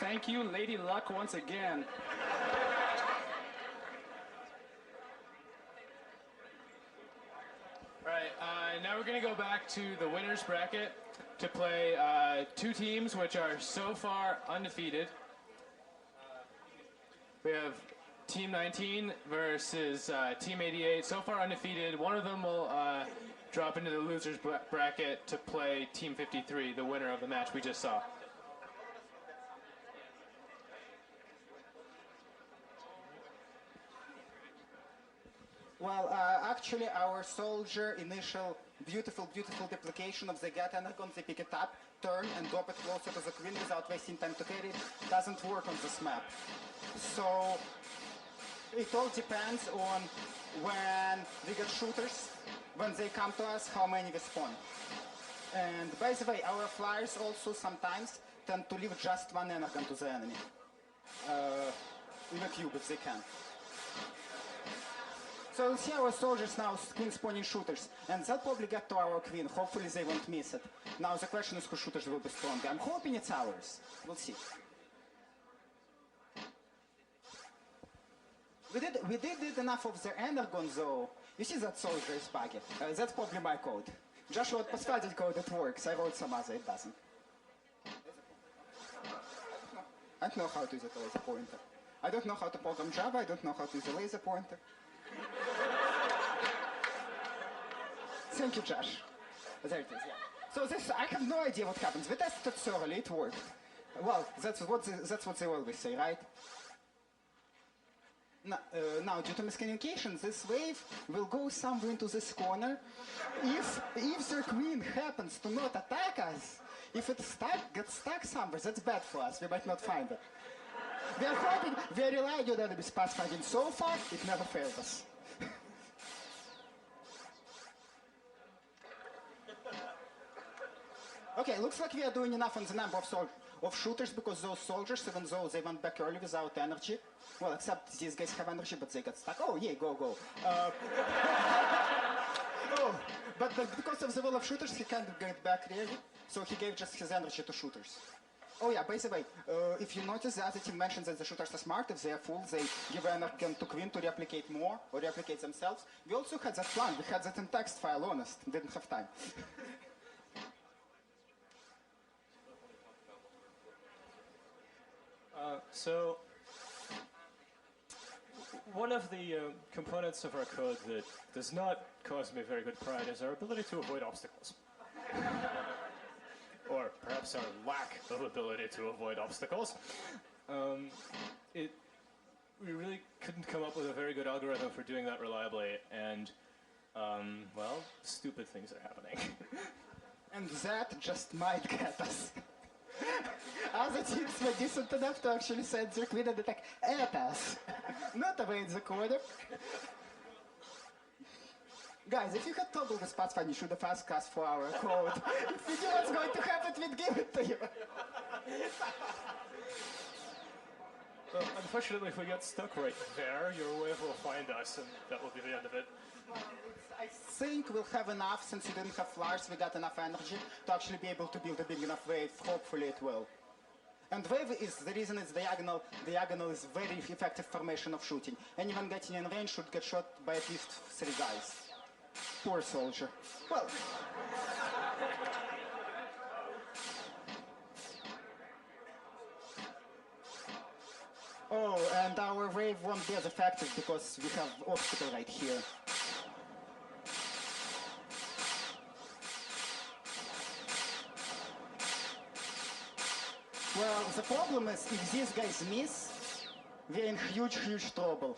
Thank you, Lady Luck, once again. All right, now we're going to go back to the winner's bracket to play two teams which are so far undefeated. We have Team 19 versus Team 88, so far undefeated. One of them will drop into the loser's bracket to play Team 53, the winner of the match we just saw. Well, actually, our soldier initial beautiful duplication of the get energon, they pick it up, turn, and drop it closer to the queen without wasting time to carry it, doesn't work on this map. So it all depends on when we get shooters, when they come to us, how many we spawn. And by the way, our flyers also sometimes tend to leave just one energon to the enemy. In a cube if they can. So you'll see our soldiers now queen spawning shooters, and they'll probably get to our queen. Hopefully they won't miss it. Now the question is whose shooters will be stronger. I'm hoping it's ours. We'll see. We did enough of the energon though. You see that soldier is buggy. That's probably my code. Joshua Pascal's code, it works. I wrote some other, it doesn't. I don't know how to use a laser pointer. I don't know how to program Java, I don't know how to use a laser pointer. Thank you, Josh. There it is, yeah. So this, I have no idea what happens. We tested it thoroughly, it worked. Well, that's what they always say, right? Now, due to miscommunication, this wave will go somewhere into this corner. If the queen happens to not attack us, if it gets stuck somewhere, that's bad for us. We might not find it. We are hoping, we are relying on enemy's pathfinding. So far, it never failed us. Okay, looks like we are doing enough on the number of shooters, because those soldiers, even though they went back early without energy, well, except these guys have energy, but they got stuck. Oh, yeah, go. Oh, but because of the wall of shooters, he can't get back really, so he gave just his energy to shooters. Oh yeah, by the way, if you notice, the other team mentions that the shooters are smart. If they are full, they give energy to queen to replicate more, or replicate themselves. We also had that plan. We had that in text file, honest. Didn't have time. So one of the components of our code that does not cause me very good pride is our ability to avoid obstacles. Or perhaps our lack of ability to avoid obstacles. We really couldn't come up with a very good algorithm for doing that reliably, and, well, stupid things are happening. And that just might get us. Other teams were decent enough to actually send their queen and attack at us, not away in the corner. Guys, if you had toggled this pathfinder, you should have asked us for our code. If we knew what's going to happen, we'd give it to you. Well, unfortunately, if we get stuck right there, your wave will find us, and that will be the end of it. Well, I think we'll have enough, since you didn't have flyers, we got enough energy to actually be able to build a big enough wave. Hopefully it will. And wave is, the reason it's diagonal is very effective formation of shooting. Anyone getting in range should get shot by at least 3 guys. Poor soldier. Well. Oh, and our wave won't be as effective because we have obstacle right here. Well, the problem is, if these guys miss, we're in huge trouble.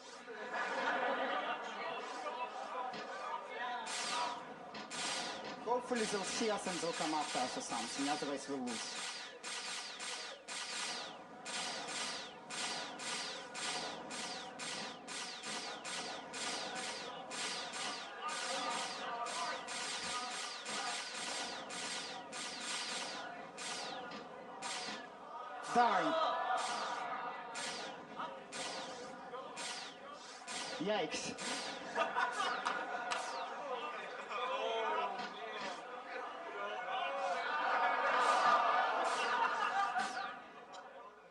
Hopefully they'll see us and they'll come after us or something, otherwise we'll lose. Darn. Yikes.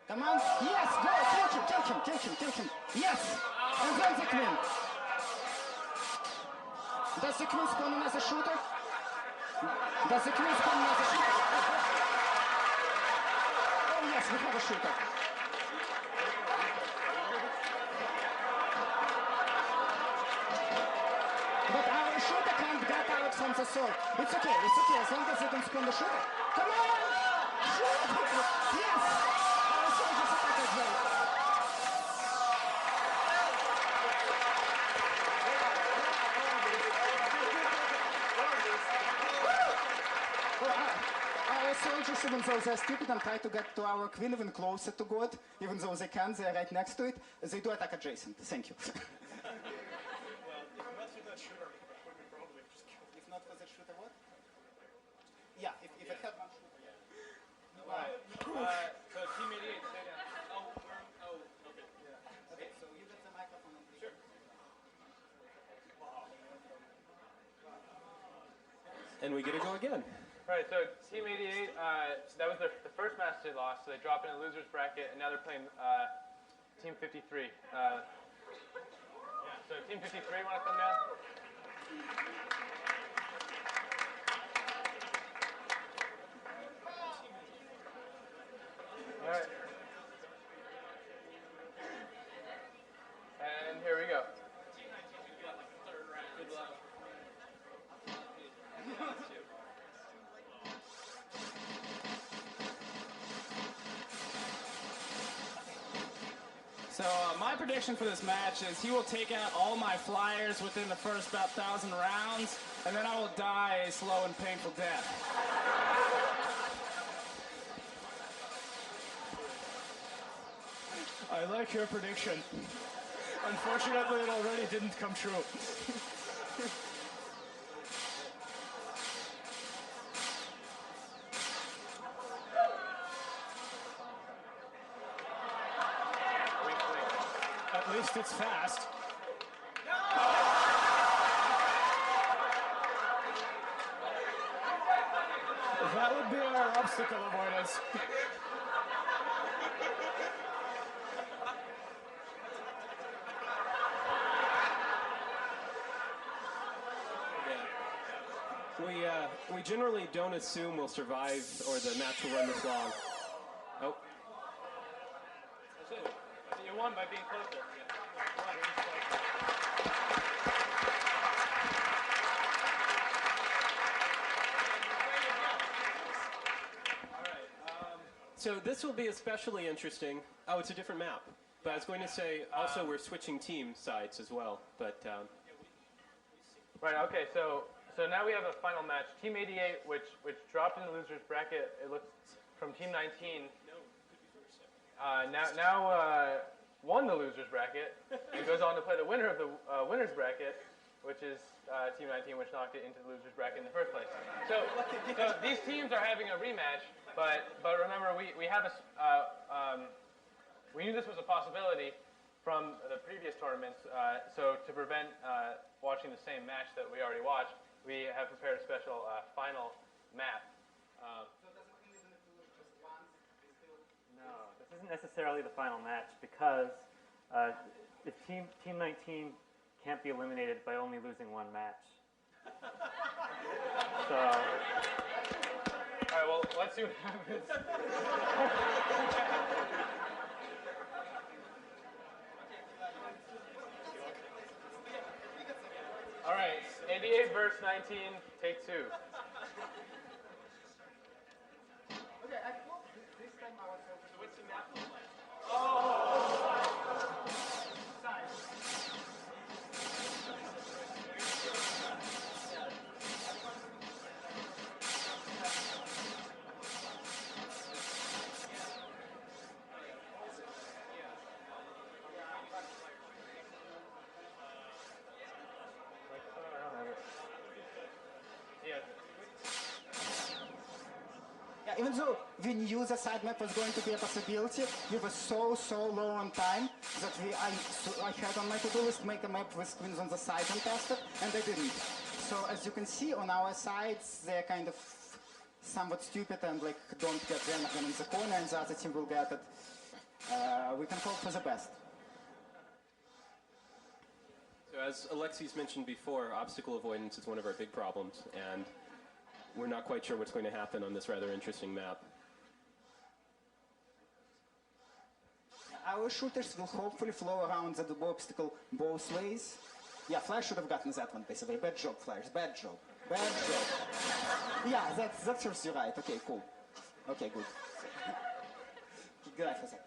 Come on. Yes, go. Kill him. Yes. And then the queen. Does the queen spawn another shooter? Oh yes, we have a shooter. But our shooter can't get out from the sword. It's okay, as long as you don't spawn the shooter. Come on! Shoot! Yes! Our soldiers attack as well. Our soldiers, even though they're stupid and try to get to our queen even closer to God, even though they can, they're right next to it, they do attack adjacent. Thank you. If not for the shooter, what? Yeah, if it had one shooter, yeah. Right. So team 88, stay down. Okay. Yeah. Okay, so you get the microphone and sure. And we get to go again. Right, so Team 88, that was the first match they lost, so they dropped in the loser's bracket, and now they're playing Team 53. Yeah, so Team 53, want to come down? All right. And here we go. Good luck. So my prediction for this match is he will take out all my flyers within the first about 1,000 rounds, and then I will die a slow and painful death. I like your prediction. Unfortunately, it already didn't come true. At least it's fast. That would be our obstacle avoidance. We generally don't assume we'll survive or the match will run this long. Oh. That's it. You won by being closer. So this will be especially interesting. Oh, it's a different map. But I was going to say, also we're switching team sides as well. But right. Okay. So now we have a final match. Team 88, which dropped in the losers bracket. It looks from Team 19. Now won the losers bracket and goes on to play the winner of the winners bracket, which is Team 19, which knocked it into the losers bracket in the first place. So these teams are having a rematch, but remember we have we knew this was a possibility from the previous tournaments. So to prevent watching the same match that we already watched, we have prepared a special final map. No, this isn't necessarily the final match because if Team 19 can't be eliminated by only losing one match. So. All right, well, let's see what happens. All right, 88 versus 19, take two. Okay, I hope this time our soldiers. What's the map look like? even though we knew the side map was going to be a possibility, we were so low on time that I had on my to-do list make a map with queens on the side and test it, and I didn't. So as you can see on our sides, they're kind of somewhat stupid and like don't get them in the corner, and the other team will get it. We can hope for the best. So as Alexis mentioned before, obstacle avoidance is one of our big problems, and we're not quite sure what's going to happen on this rather interesting map. Our shooters will hopefully flow around the obstacle both ways. Yeah, Flash should have gotten that one, basically. Bad job, Flash. Bad job. Bad job. Yeah, that serves you right. Okay, cool. Okay, good. Good eye for a sec.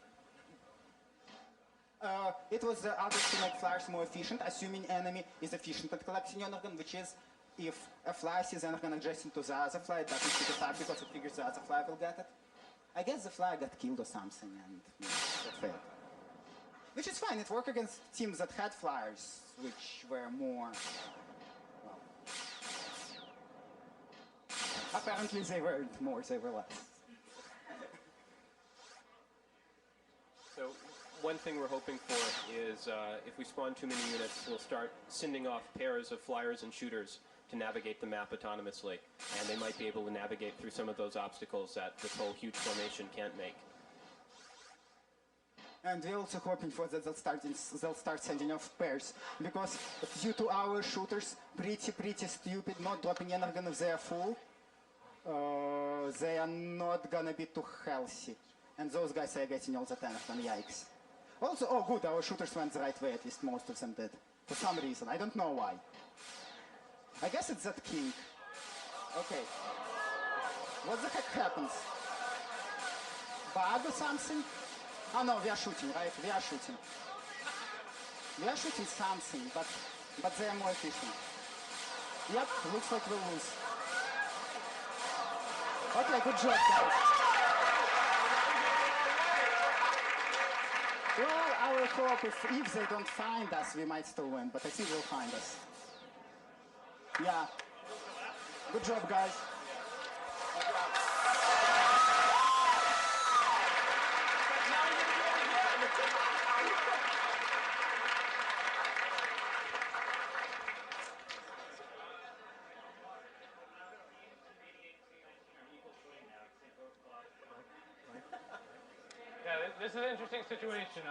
It was the other to make flyers more efficient, assuming enemy is efficient at collecting energon, which is if a fly sees energon adjacent to the other fly, it doesn't pick it up because it figures the other fly will get it. I guess the fly got killed or something and that failed. Which is fine, it worked against teams that had flyers, which were more, well, apparently they weren't more, they were less. So one thing we're hoping for is if we spawn too many units, we'll start sending off pairs of flyers and shooters to navigate the map autonomously, and they might be able to navigate through some of those obstacles that this whole huge formation can't make. And we're also hoping for that they'll start sending off pairs, because due to our shooters pretty stupid, not dropping energon if they are full, they are not gonna be too healthy. And those guys are getting all the energon, yikes. Also, oh good, our shooters went the right way, at least most of them did. For some reason, I don't know why. I guess it's that king. Okay. What the heck happens? Bug or something? Oh no, we are shooting, right? We are shooting. We are shooting something, but they are more efficient. Yep, looks like we'll lose. Okay, good job, guys. Well, our hope is if they don't find us, we might still win, but I think they'll find us. Yeah. Good job, guys. Yeah, this is an interesting situation.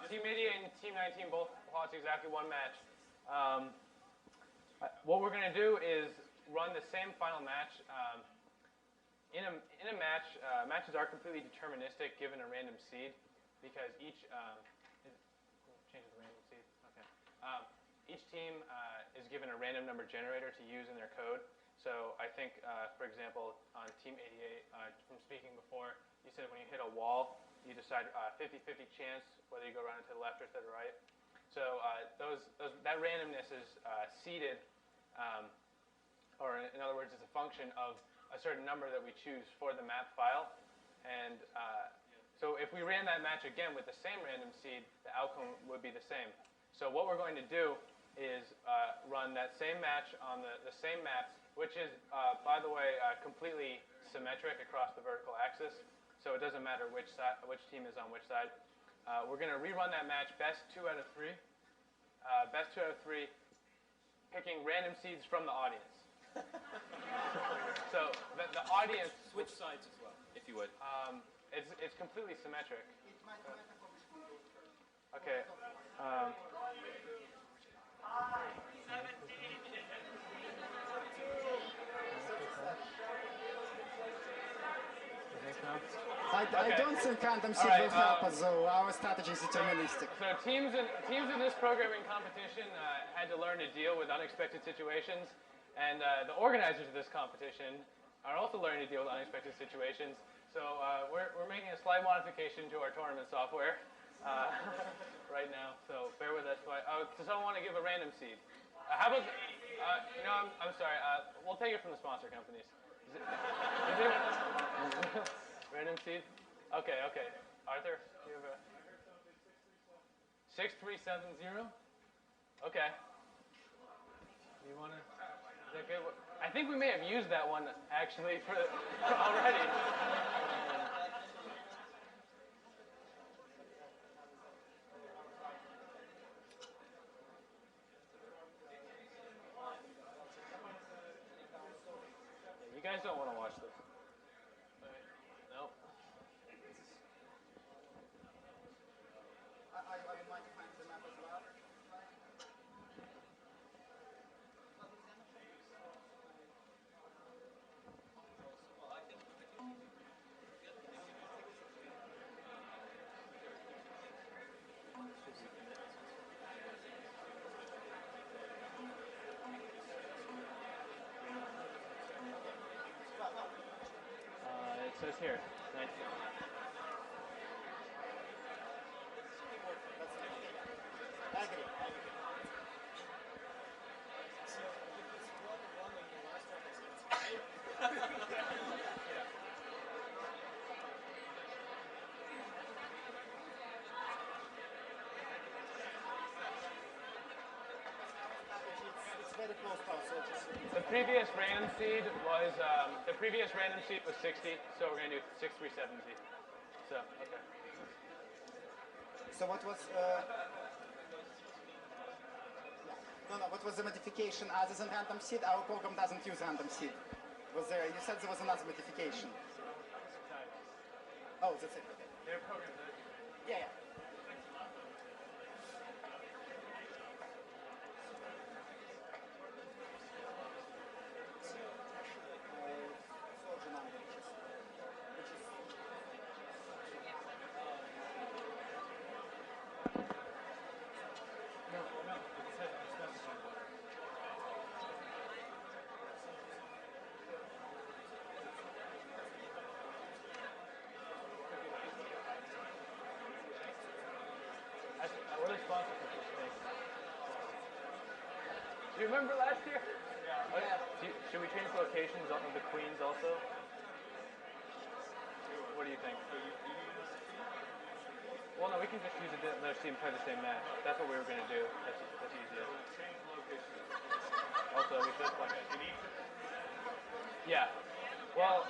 Team 88 and Team 19 both lost exactly one match. What we're going to do is run the same final match. In a match, matches are completely deterministic given a random seed, because each change the random seed. Okay. Each team is given a random number generator to use in their code. So I think, for example, on Team 88, from speaking before, you said when you hit a wall, you decide 50-50 chance whether you go around to the left or to the right. So that randomness is seeded, or in other words, it's a function of a certain number that we choose for the map file. And so if we ran that match again with the same random seed, the outcome would be the same. So what we're going to do is run that same match on the same maps, which is, by the way, completely symmetric across the vertical axis. So it doesn't matter which team is on which side. We're going to rerun that match best 2 out of 3. Best 2 out of 3, picking random seeds from the audience. So the audience... Switch sides as well, if you would. It's completely symmetric. Okay. I don't think random seed will help us, though. Our strategy is deterministic. So teams in this programming competition had to learn to deal with unexpected situations, and the organizers of this competition are also learning to deal with unexpected situations. So we're making a slight modification to our tournament software right now. So bear with us. Does someone want to give a random seed? How about? I'm sorry. We'll take it from the sponsor companies. Is it random seed? Okay. Arthur, do you have a 6370? Okay. Do you want to? Is that good? I think we may have used that one actually for already. You guys don't want to watch this. Nope. Are you modifying the map as well? It says here. Nice. I agree. It's very close to our soldiers. The previous random seed was 60, so we're gonna do 6370. So okay. So what was? What was the modification other than random seed? Our program doesn't use random seed. Was there? You said there was another modification. Oh, that's it. Okay. Their program does. Yeah, yeah. Soldier number, which is We're responsible for this thing. Do you remember last year? Yeah. Should we change locations of the queens also? What do you think? Well, no, we can just use another team play the same match. That's what we were going to do. That's easier. Also, we should play. Yeah. Well.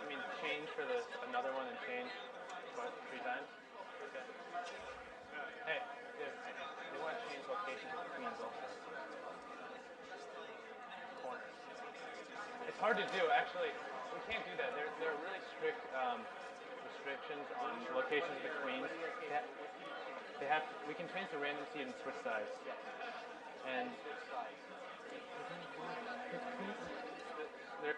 I mean, change for another one and change, what, 3 times? Okay. Hey, they want to change locations of the queens also. Corners. It's hard to do, actually. We can't do that. There are really strict restrictions on locations of the queens. We can change the random seed and switch sides. And there.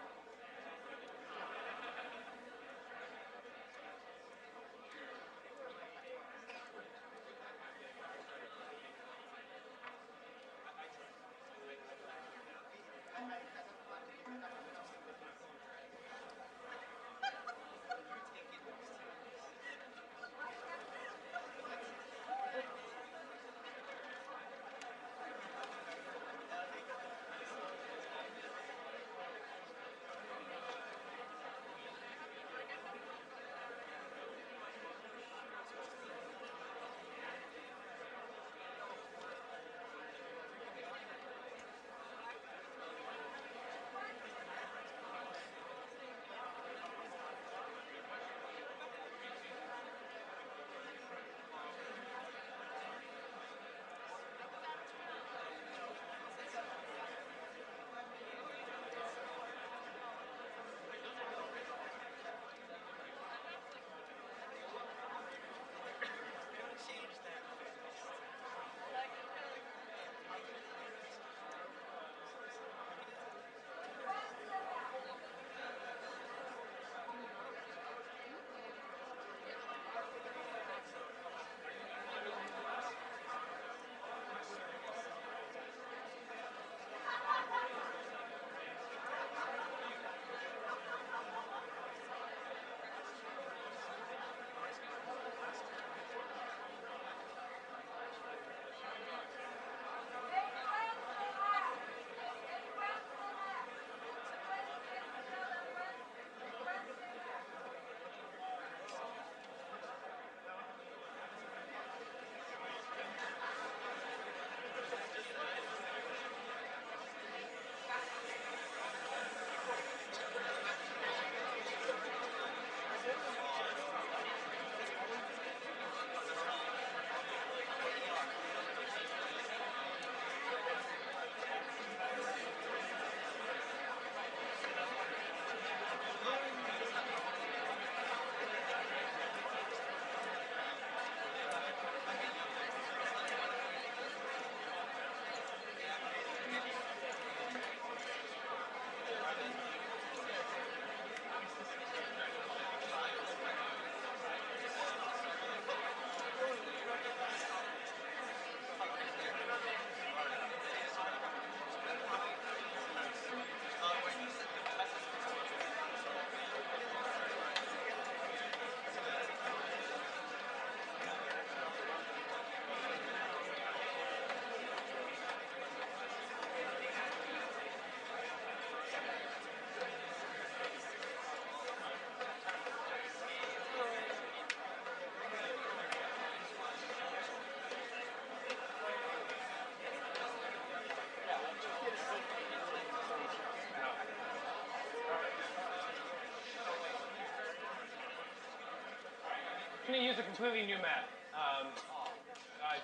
is a completely new map.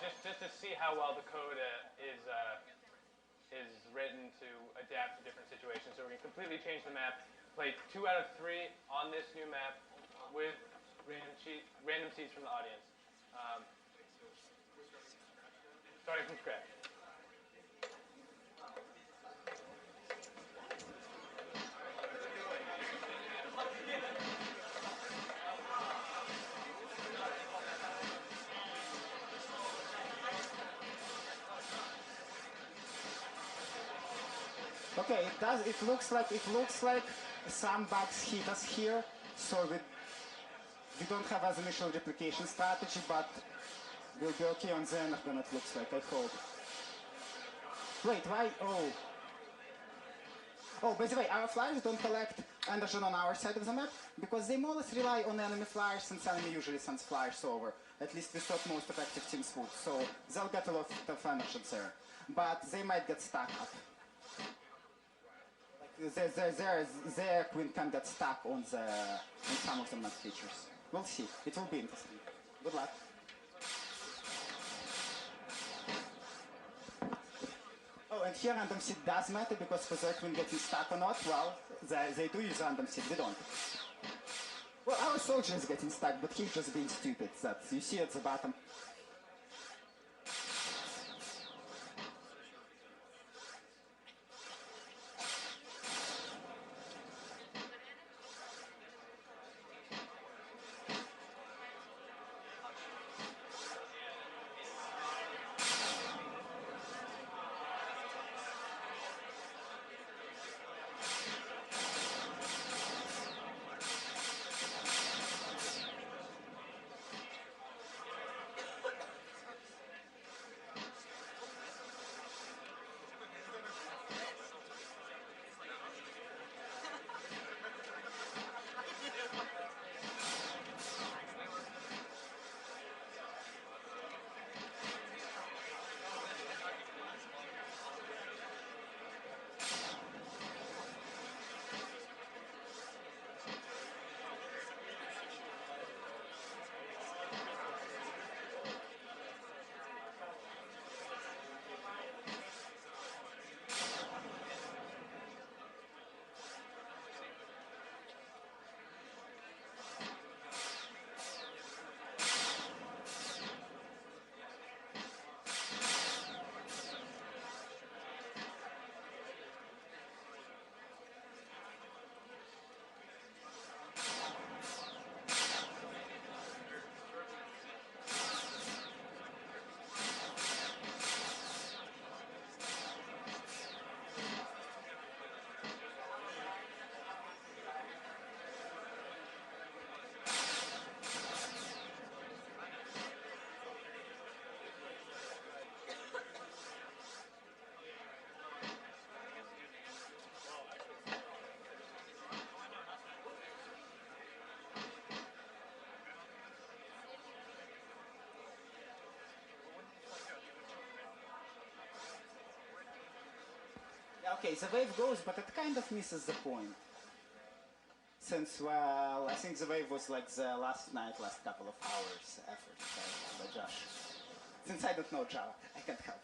Just to see how well the code is written to adapt to different situations. So we're going to completely change the map, play 2 out of 3 on this new map with random seeds from the audience. Starting from scratch. Okay, it looks like some bugs hit us here, so we don't have as initial replication strategy, but we'll be okay on the Energon, it looks like, I hope. Wait, why? Oh, by the way, our flyers don't collect Energon on our side of the map, because they more or less rely on enemy flyers, since enemy usually sends flyers over. At least we thought most effective teams would, so they'll get a lot of Energon there. But they might get stuck up. Their queen can get stuck on some of the map features. We'll see. It will be interesting. Good luck. Oh, and here random seed does matter, because for their queen getting stuck or not, well, they do use random seed, we don't. Well, our soldier is getting stuck, but he's just being stupid. That's, you see at the bottom. Okay, the wave goes, but it kind of misses the point. Since, well, I think the wave was like the last couple of hours effort by Josh. Since I don't know Java, I can't help.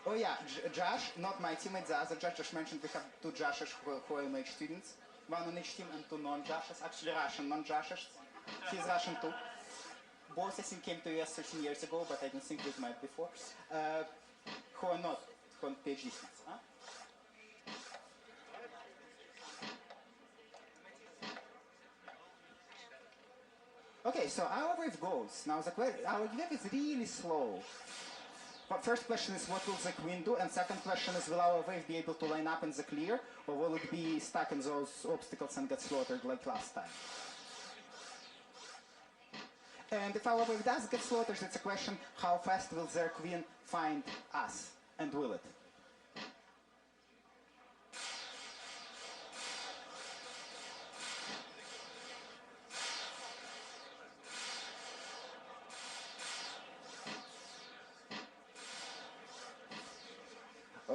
Oh yeah, Josh, not my teammate, the other Josh. Josh mentioned we have 2 Joshes who are MH students, 1 on each team and 2 non-Joshes, actually Russian non-Joshes. He's Russian too. Both I think came to US 13 years ago, but I don't think we've met before. Who are not, who are PhD students. Huh? Okay, so our wave goes. Now our wave is really slow. But first question is, what will the queen do? And second question is, will our wave be able to line up in the clear, or will it be stuck in those obstacles and get slaughtered like last time? And if our wave does get slaughtered, it's a question, how fast will their queen find us? And will it?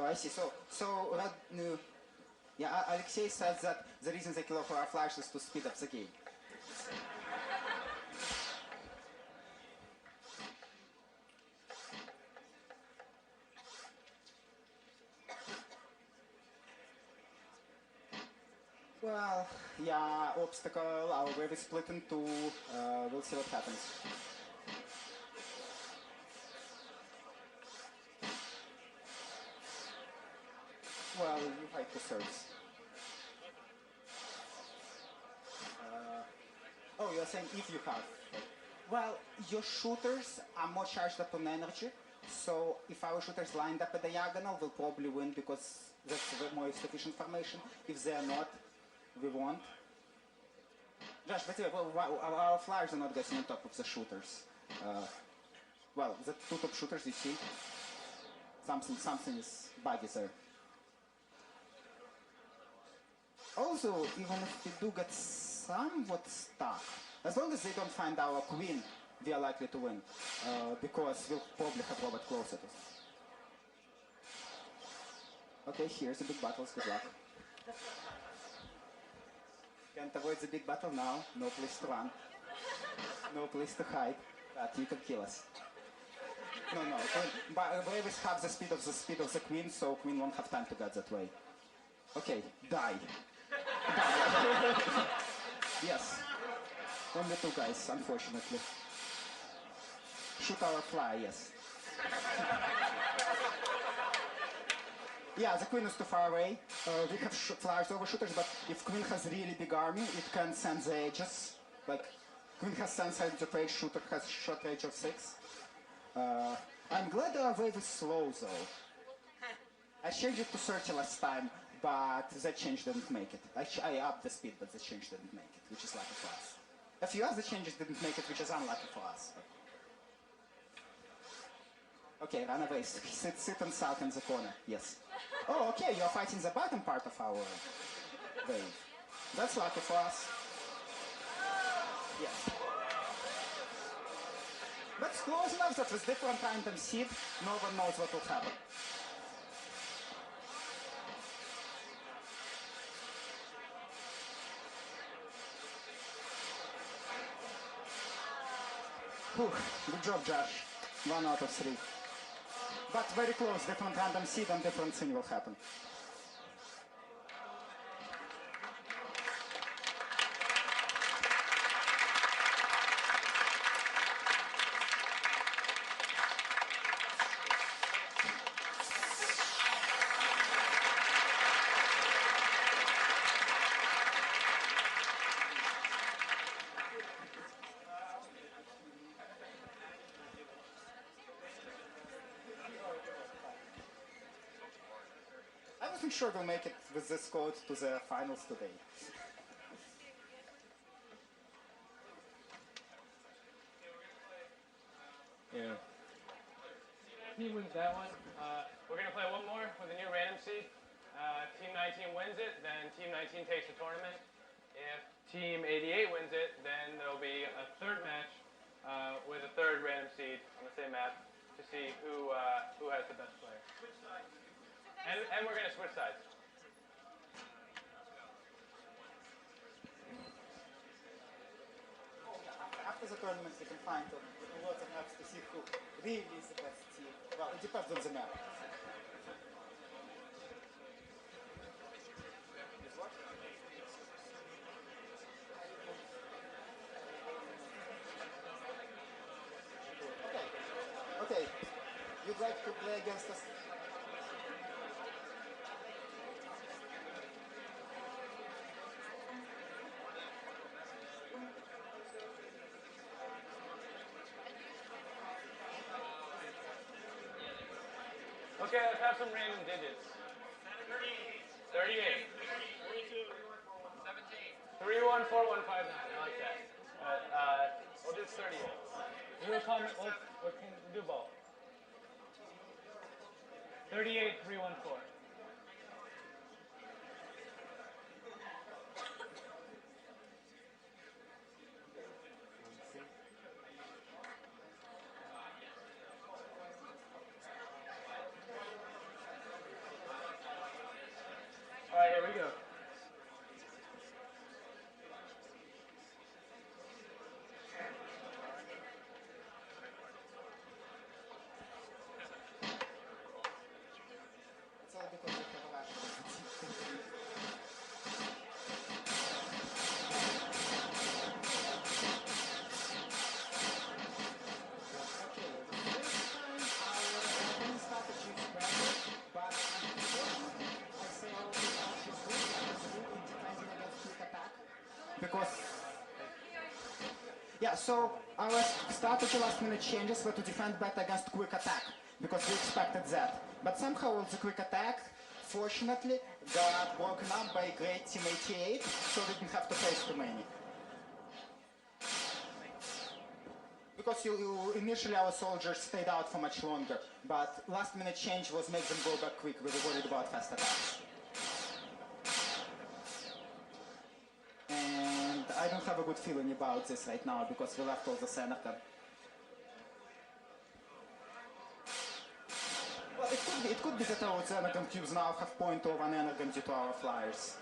I see. Yeah, Alexei says that the reason they kill off our flags is to speed up the game. Well, yeah, obstacle, our wave is split in two. We'll see what happens. Well, you fight the serves. Oh, you're saying if you have. Well, your shooters are more charged up on energy, so if our shooters lined up a diagonal, we'll probably win because that's the more efficient formation. If they're not, we won't. Josh, but our flyers are not getting on top of the shooters. Well, the two top shooters, you see, something is buggy there. Also, even if we do get somewhat stuck, as long as they don't find our queen, we are likely to win, because we'll probably have Robot close at us. Okay, here's the big battles, good luck. Can't avoid the big battle now, no place to run, no place to hide, but you can kill us. No, but Brave is half the speed of the queen, so queen won't have time to get that way. Okay, die. Yes. Only two guys, unfortunately. Shoot our fly, yes. Yeah, the queen is too far away. We have flyers over shooters, but if queen has a really big army, it can sense the edges. Like, queen has sense range of 8, shooter has shot range of 6. I'm glad our wave is slow, though. I changed it to 30 last time, but that change didn't make it. I upped the speed, but the change didn't make it, which is lucky for us. A few other changes didn't make it, which is unlucky for us. Okay, run away. Sit and sulk in the corner. Yes. Oh, okay, you're fighting the bottom part of our wave. That's lucky for us. Yes. But it's close enough that with different random seed, no one knows what will happen. Whew, good job, Josh. 1 out of 3. But very close, different random seed and different thing will happen. I wasn't sure we'll make it with this code to the finals today. Yeah. Team wins that one. We're going to play one more with a new random seed. Team 19 wins it, then Team 19 takes the tournament. If Team 88 wins it, then there will be a third match with a third random seed on the same map to see who has the best player. And we're going to switch sides. After the tournament, we can find a lot of maps to see who really is the best team. Well, it depends on the map. Okay. You'd like to play against us? Okay, let's have some random digits. 38. 314159. I like that. We'll do 38. We'll do both. 38314. because yeah, so our strategy last minute changes were to defend better against quick attack because we expected that. But somehow all the quick attack, fortunately, got broken up by great team 88, so we didn't have to face too many. Because initially our soldiers stayed out for much longer, but last minute change was make them go back quick. We were worried about fast attacks. And I don't have a good feeling about this right now because we left all the Seneca. Well, it could be that our Seneca cubes now have 0.01 energy due to our flyers.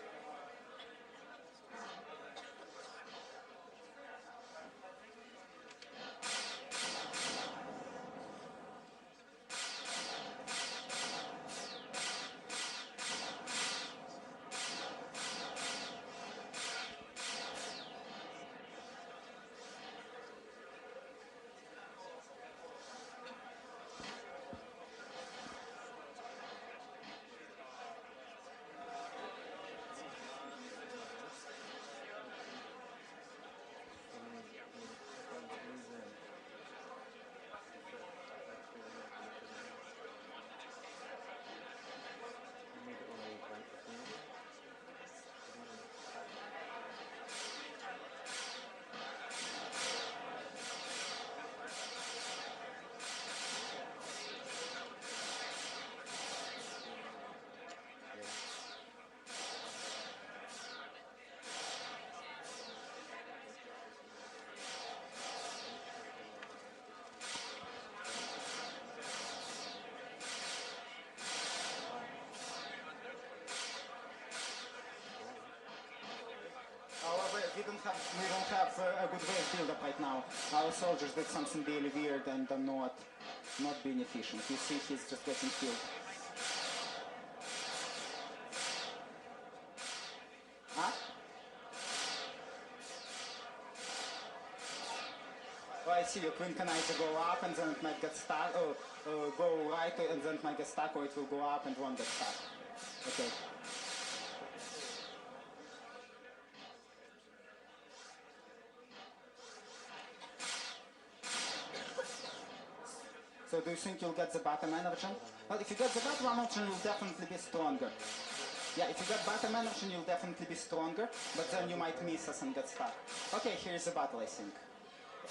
However, we don't have a good wave build-up right now. Our soldiers did something really weird and are not being efficient. You see he's just getting killed. Huh? Oh, I see. Your queen can either go up and then it might get stuck, or go right and then it might get stuck, or it will go up and won't get stuck. Okay. So do you think you'll get the bottom energy? Well, if you get the bottom energy, you'll definitely be stronger. Yeah, if you get bottom energy, you'll definitely be stronger, but then you might miss us and get stuck. Okay, here's the battle, I think.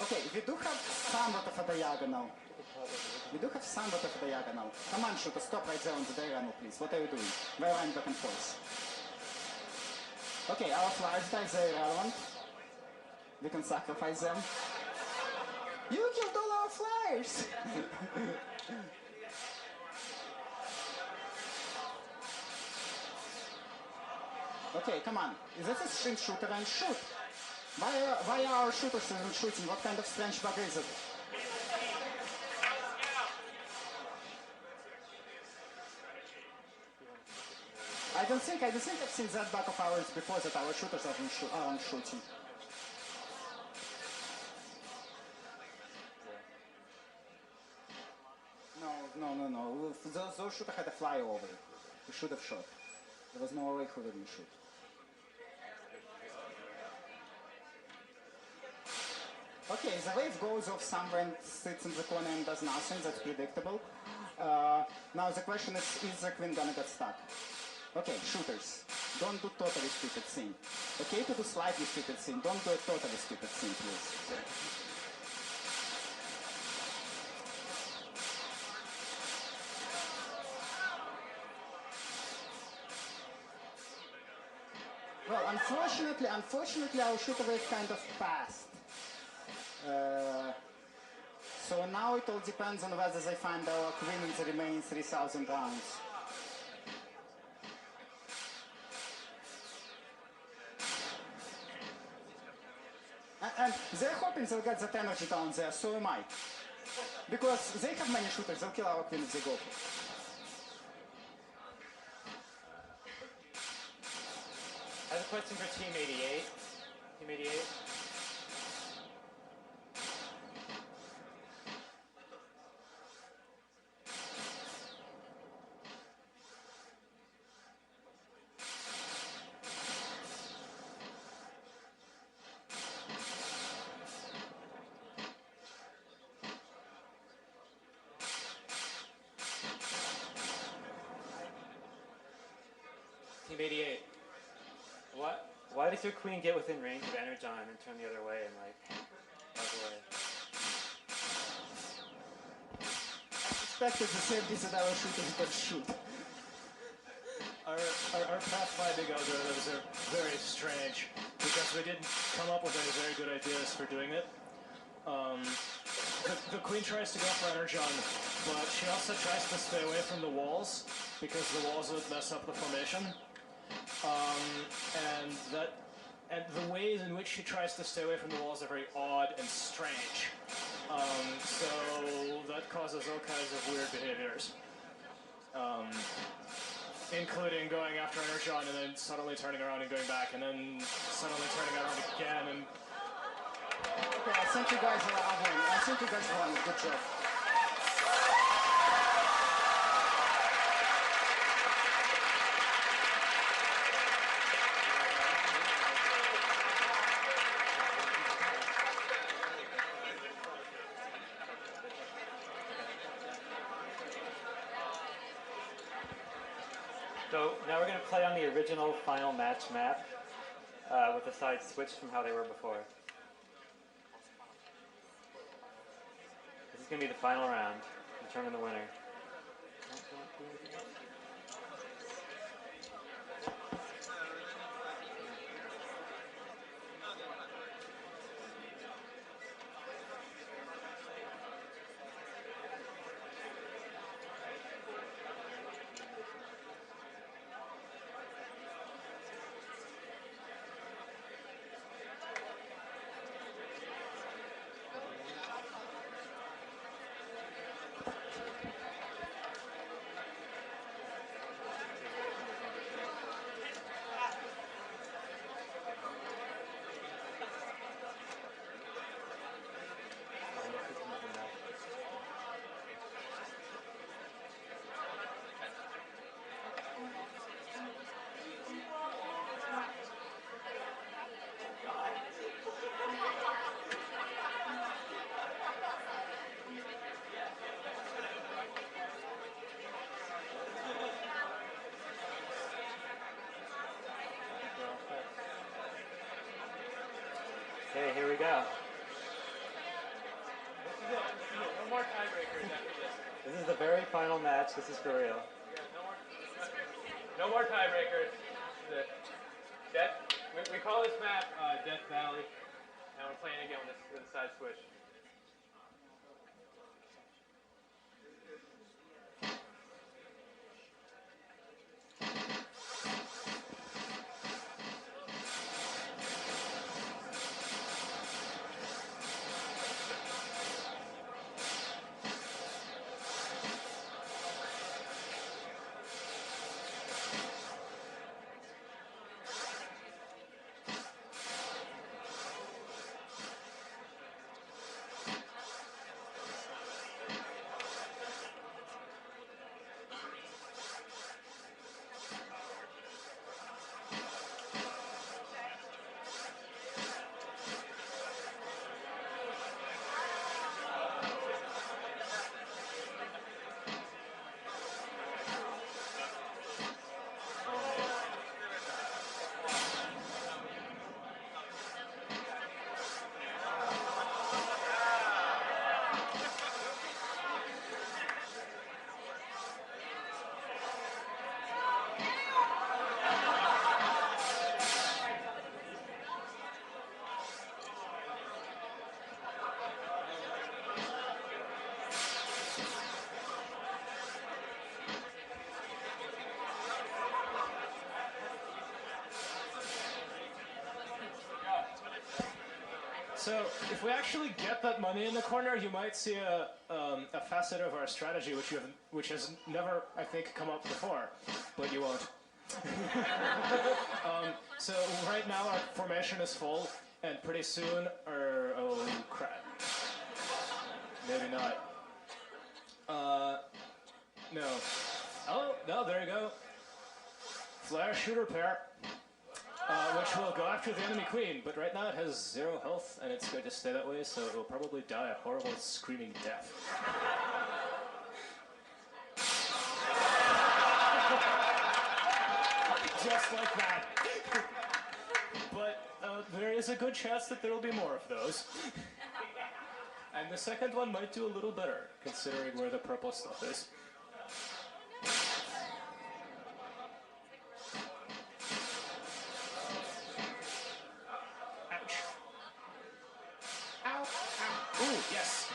Okay, we do have somewhat of a diagonal. We do have somewhat of a diagonal. Come on, shooter, stop right there on the diagonal, please. What are you doing? We're running back and forth. Okay, our flyers dive, they're irrelevant. We can sacrifice them. You killed all our flyers! Okay, come on. Is this a string shooter and shoot? Why are our shooters even shooting? What kind of strange bug is it? I don't think I've seen that bug of ours before that our shooters aren't shooting. No. Those shooters had a flyover. We should have shot. There was no way who didn't shoot. Okay, the wave goes off somewhere and sits in the corner and does nothing. That's predictable. Now the question is the queen gonna get stuck? Okay, shooters, don't do totally stupid thing. Okay to do slightly stupid thing, don't do a totally stupid thing, please. Well, unfortunately our shooter wave kind of passed. So now it all depends on whether they find our queen in the remaining 3,000 rounds. And they're hoping they'll get that energy down there, so am I. Because they have many shooters, they'll kill our queen if they go for it. I have a question for Team 88. Team 88? Team 88. What? Why does your queen get within range of Energon and turn the other way and like buzz away? I suspected the same things that our shooters don't shoot. Our pathfinding algorithms are very strange because we didn't come up with any very good ideas for doing it. The queen tries to go for Energon, but she also tries to stay away from the walls because the walls would mess up the formation. And the ways in which she tries to stay away from the walls are very odd and strange. So that causes all kinds of weird behaviors. Including going after Energon and then suddenly turning around and going back and then suddenly turning around again and... Okay, I think you guys won. Good job. So now we're going to play on the original final match map with the sides switched from how they were before. This is going to be the final round, determine the winner. Okay, here we go. No more tiebreakers after this. This is the very final match. This is for real. No more tiebreakers. We call this map Death Valley, and we're playing again with the side switch. So if we actually get that money in the corner, you might see a facet of our strategy which has never, I think, come up before, but you won't. So right now our formation is full, and pretty soon oh crap, maybe not. No. Oh no, there you go. Flare shooter pair. Which will go after the enemy queen, but right now it has 0 health, and it's going to stay that way, so it will probably die a horrible screaming death. Just just like that. But there is a good chance that there will be more of those. And the second one might do a little better, considering where the purple stuff is. Ouch. Ow, ow. Ooh, yes.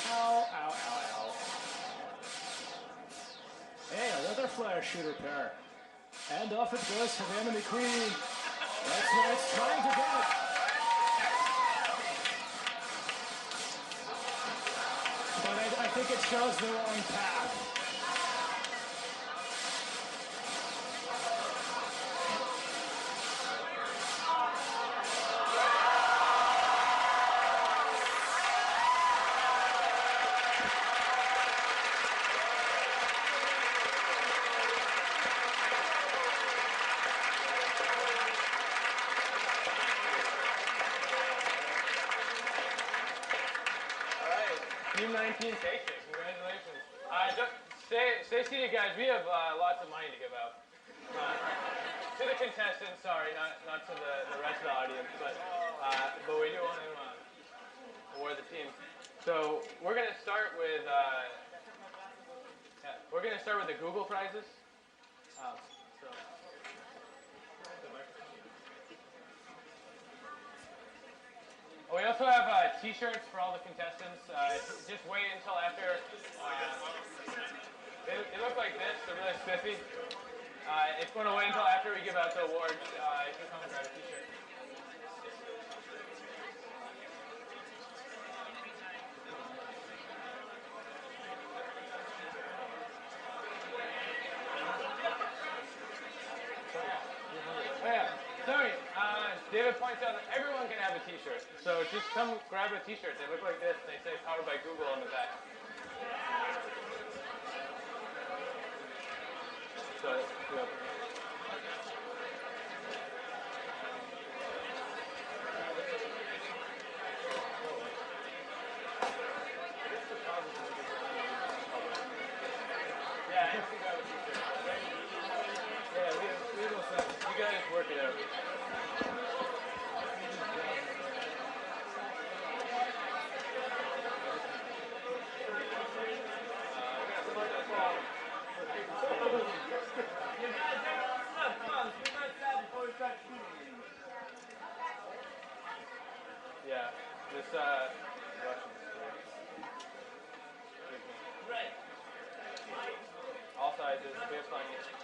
Ow, ow, ow, ow. Hey, another flyer shooter pair. And off it goes for the enemy queen. That's where it's trying to get it. But I think it shows the wrong path. Team 19 takes it. Congratulations. Just stay seated, guys. We have lots of money to give out. To the contestants, sorry, not to the rest of the audience, but we do want to award the team. So we're going to start with the Google prizes. We also have T-shirts for all the contestants. Just wait until after. They look like this. They're really spiffy. It's going to wait until after we give out the awards. You can come and grab a T-shirt. Oh yeah, sorry. David points out that everyone can have a T-shirt. So just come grab a T-shirt. They look like this. They say "Powered by Google" on the back. So, yeah. Yeah, you can grab a T-shirt. Yeah, we will send. You guys work it out. Yeah, this Russian. Right. All sizes, we have plenty.